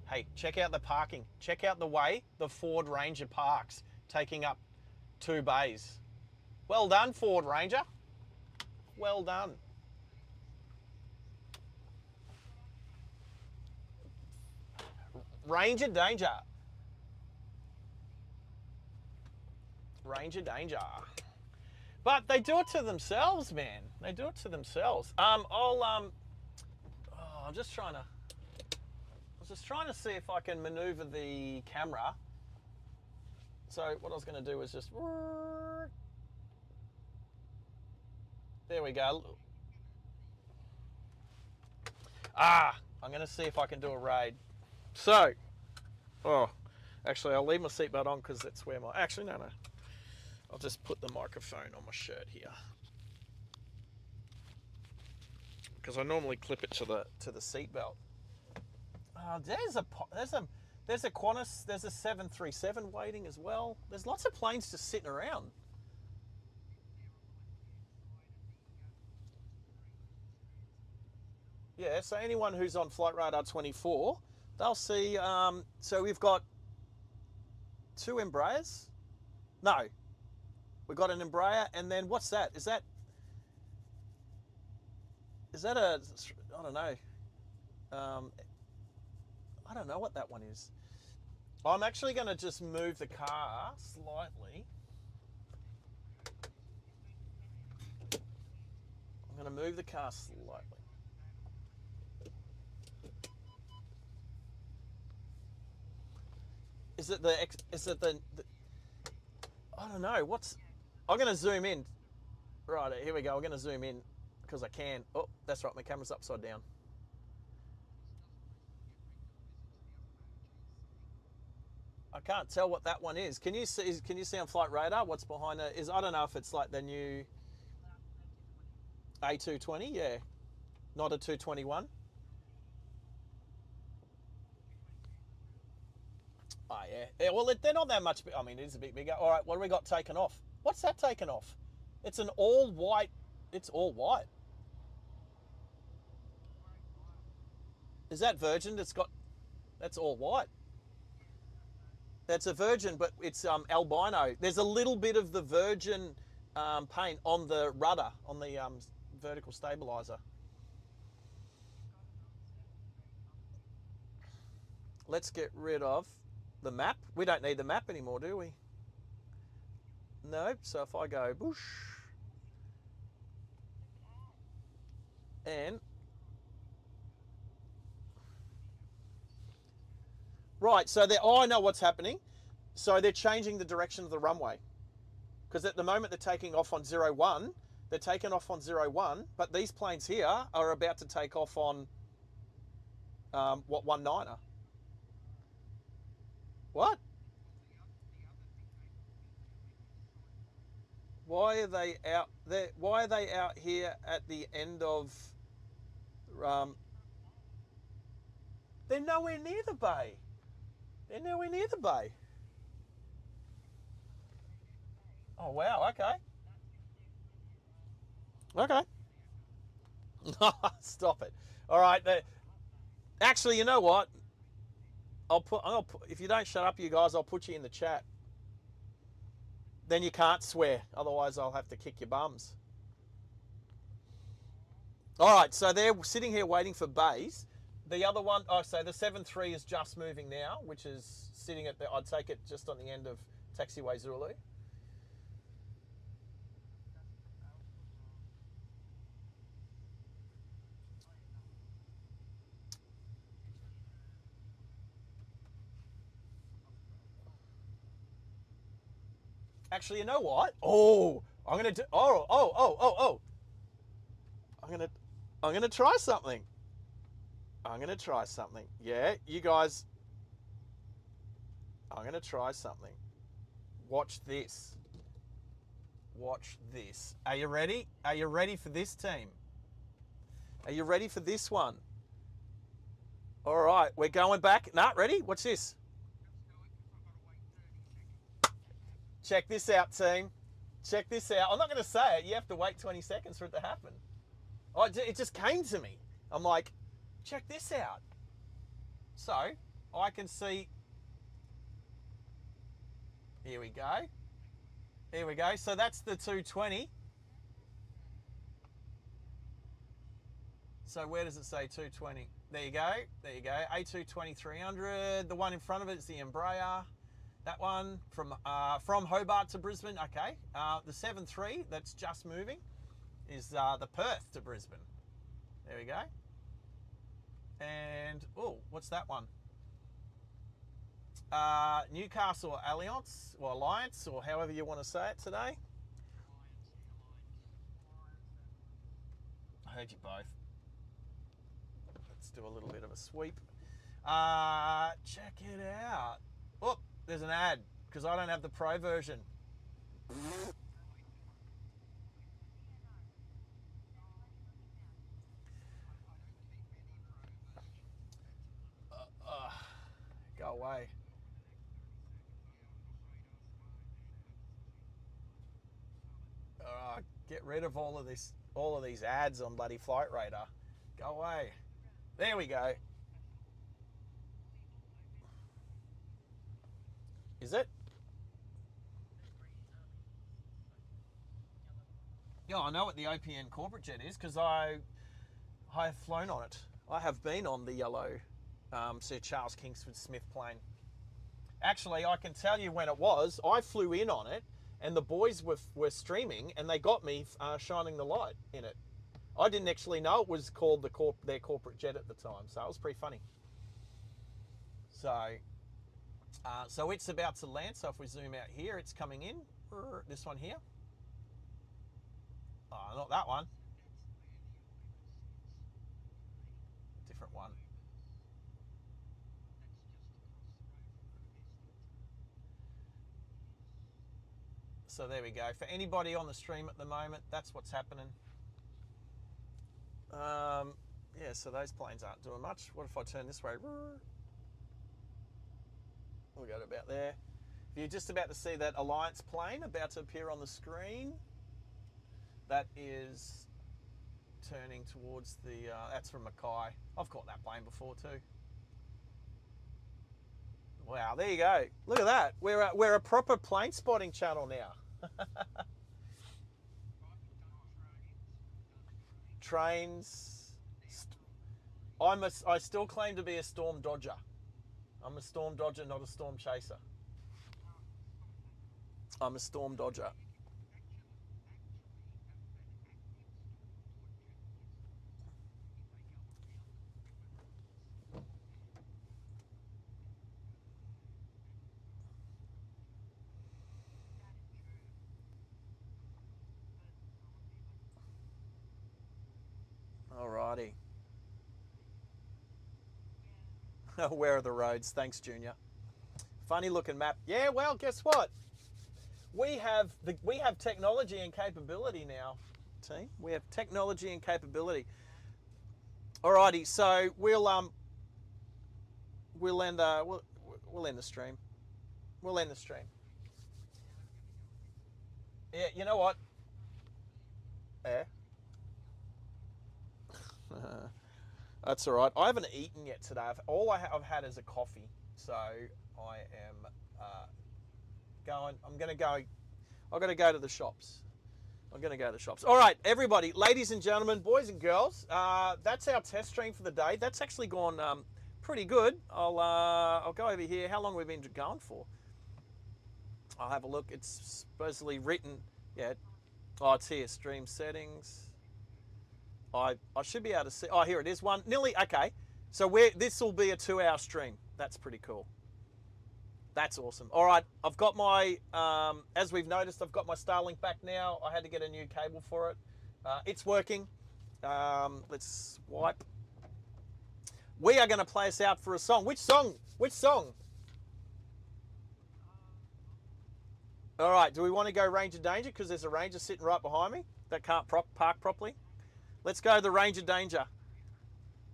Hey, check out the parking. Check out the way the Ford Ranger parks, taking up 2 bays. Well done, Ford Ranger. Well done. Ranger danger. Ranger danger. But they do it to themselves, man. They do it to themselves. I'm just trying to. I was just trying to see if I can maneuver the camera. So what I was going to do was just. There we go. I'm going to see if I can do a raid. So, actually, I'll leave my seatbelt on because that's where my. Actually, no. I'll just put the microphone on my shirt here because I normally clip it to the seatbelt. There's a Qantas. There's a 737 waiting as well. There's lots of planes just sitting around. Yeah, so anyone who's on Flight Radar 24, they'll see. So we've got 2 Embraers. No, we've got an Embraer, and then what's that? Is that a? I don't know. I don't know what that one is. I'm actually going to just move the car slightly. I'm going to move the car slightly. Is it the I don't know. I'm going to zoom in. Right, here we go. I'm going to zoom in because I can. Oh, that's right. My camera's upside down. I can't tell what that one is. Can you see on Flight Radar what's behind it? I don't know if it's like the new A220, yeah. Not a 221. Oh, yeah. Well, they're not that much. I mean, it is a bit bigger. All right, what do we got taken off? What's that taken off? It's an all white. It's all white. Is that Virgin? That's all white. That's a Virgin, but it's albino. There's a little bit of the Virgin paint on the rudder, on the vertical stabilizer. Let's get rid of the map. We don't need the map anymore, do we? No. So if I go bush and right, so I know what's happening. So they're changing the direction of the runway. Because at the moment they're taking off on 01. They're taking off on 01, but these planes here are about to take off on 19er. What? Why are they out there? Why are they out here at the end of they're nowhere near the bay. They're nowhere near the bay. Oh, wow, okay. Okay. Stop it. All right. Actually, you know what? I'll put, if you don't shut up, you guys, I'll put you in the chat. Then you can't swear. Otherwise, I'll have to kick your bums. All right, so they're sitting here waiting for bays. The other one, so the 7-3 is just moving now, which is sitting at I'd take it just on the end of taxiway Zulu. Actually, you know what? Oh, I'm gonna do. I'm gonna try something. I'm gonna try something. Yeah, you guys. I'm gonna try something. Watch this. Watch this. Are you ready? Are you ready for this, team? Are you ready for this one? All right, we're going back. Nah, ready? Watch this. Check this out, team. Check this out. I'm not going to say it. You have to wait 20 seconds for it to happen. Oh, it just came to me. I'm like, check this out. So, I can see... Here we go. Here we go. So that's the 220. So where does it say 220? There you go. There you go. A220-300. The one in front of it is the Embraer. That one from Hobart to Brisbane. Okay. The 7-3 that's just moving is the Perth to Brisbane. There we go. And, oh, what's that one? Newcastle Alliance, or Alliance, or however you want to say it today. I heard you both. Let's do a little bit of a sweep. Check it out. Oh, there's an ad, because I don't have the pro version. Go away. Get rid of all of these ads on bloody Flight Radar. Go away. There we go. Is it? Yeah, I know what the OPN corporate jet is because I have flown on it. I have been on the yellow Sir Charles Kingsford Smith plane. Actually, I can tell you when it was. I flew in on it, and the boys were streaming, and they got me shining the light in it. I didn't actually know it was called their corporate jet at the time, so it was pretty funny. So it's about to land. So if we zoom out here, it's coming in. This one here. Oh, not that one. Different one. So there we go. For anybody on the stream at the moment, that's what's happening. Yeah, so those planes aren't doing much. What if I turn this way? We'll go to about there. If you're just about to see that Alliance plane about to appear on the screen, that is turning towards the, that's from Mackay. I've caught that plane before too. Wow, there you go. Look at that. We're a proper plane spotting channel now. Trains. I still claim to be a storm dodger. I'm a storm dodger, not a storm chaser. I'm a storm dodger. Alrighty. Where are the roads? Thanks, Junior. Funny looking map. Yeah, well, guess what? We have technology and capability now, team. We have technology and capability. Alrighty, so we'll end the stream. We'll end the stream. Yeah, you know what? Yeah. That's all right. I haven't eaten yet today. All I've had is a coffee. So I am going. I'm going to go. I've got to go to the shops. I'm going to go to the shops. All right, everybody, ladies and gentlemen, boys and girls. That's our test stream for the day. That's actually gone pretty good. I'll go over here. How long have we been going for? I'll have a look. It's supposedly written. Yeah. Oh, it's here. Stream settings. I should be able to see. Oh, here it is. Nearly. Okay. So this will be a 2-hour stream. That's pretty cool. That's awesome. All right. I've got my, as we've noticed, I've got my Starlink back now. I had to get a new cable for it. It's working. Let's wipe. We are going to play us out for a song. Which song? Which song? All right. Do we want to go Ranger Danger? Because there's a Ranger sitting right behind me that can't park properly. Let's go the Ranger Danger.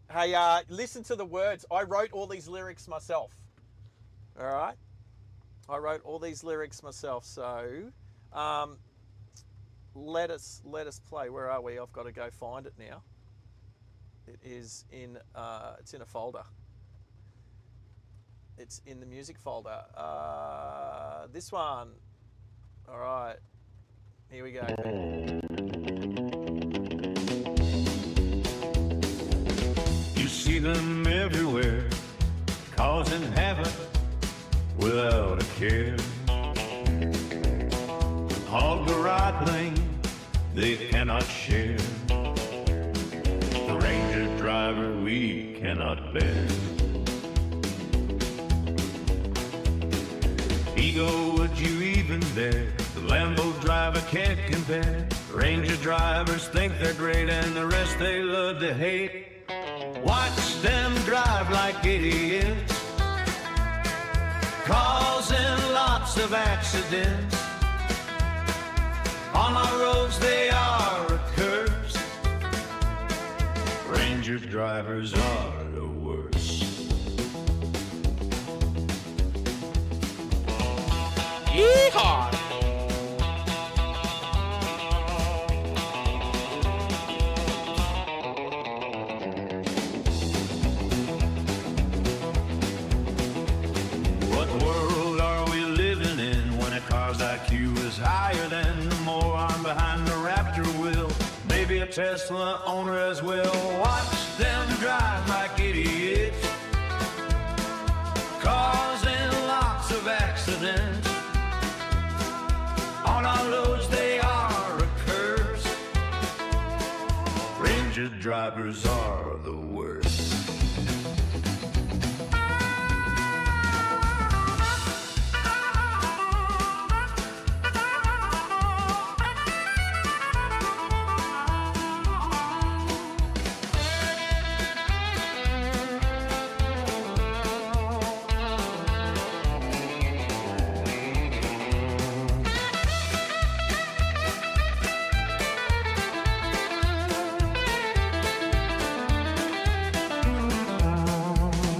Hey, listen to the words. I wrote all these lyrics myself. All right? I wrote all these lyrics myself. So, let us play. Where are we? I've got to go find it now. It is in, it's in a folder. It's in the music folder. This one. All right. Here we go. See them everywhere, causing havoc without a care. Hog the right lane, they cannot share. The Ranger driver we can cannot bear. Ego, would you even dare? The Lambo driver can't compare. Ranger drivers think they're great and the rest they love to hate. Watch them drive like idiots, causing lots of accidents. On our roads they are a curse. Ranger drivers are the worst. Yeehaw! What world are we living in when a car's IQ is higher than the moron behind the Raptor wheel? Maybe a Tesla owner as well. Watch them drive like idiots, causing lots of accidents. On our roads they are a curse. Ranger drivers are the worst.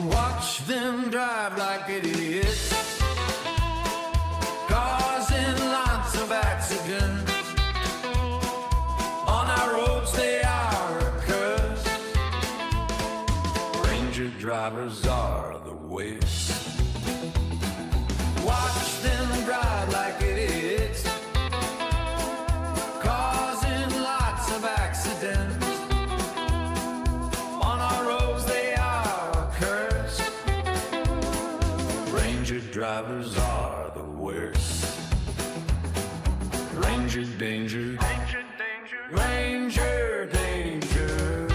Watch them drive like idiots, causing lots of accidents. On our roads they are a curse. Ranger drivers are the worst. Watch them drive like idiots, causing lots of accidents. On our roads they are a curse. Ranger drivers are the worst. Ranger danger. Ranger danger. Ranger danger.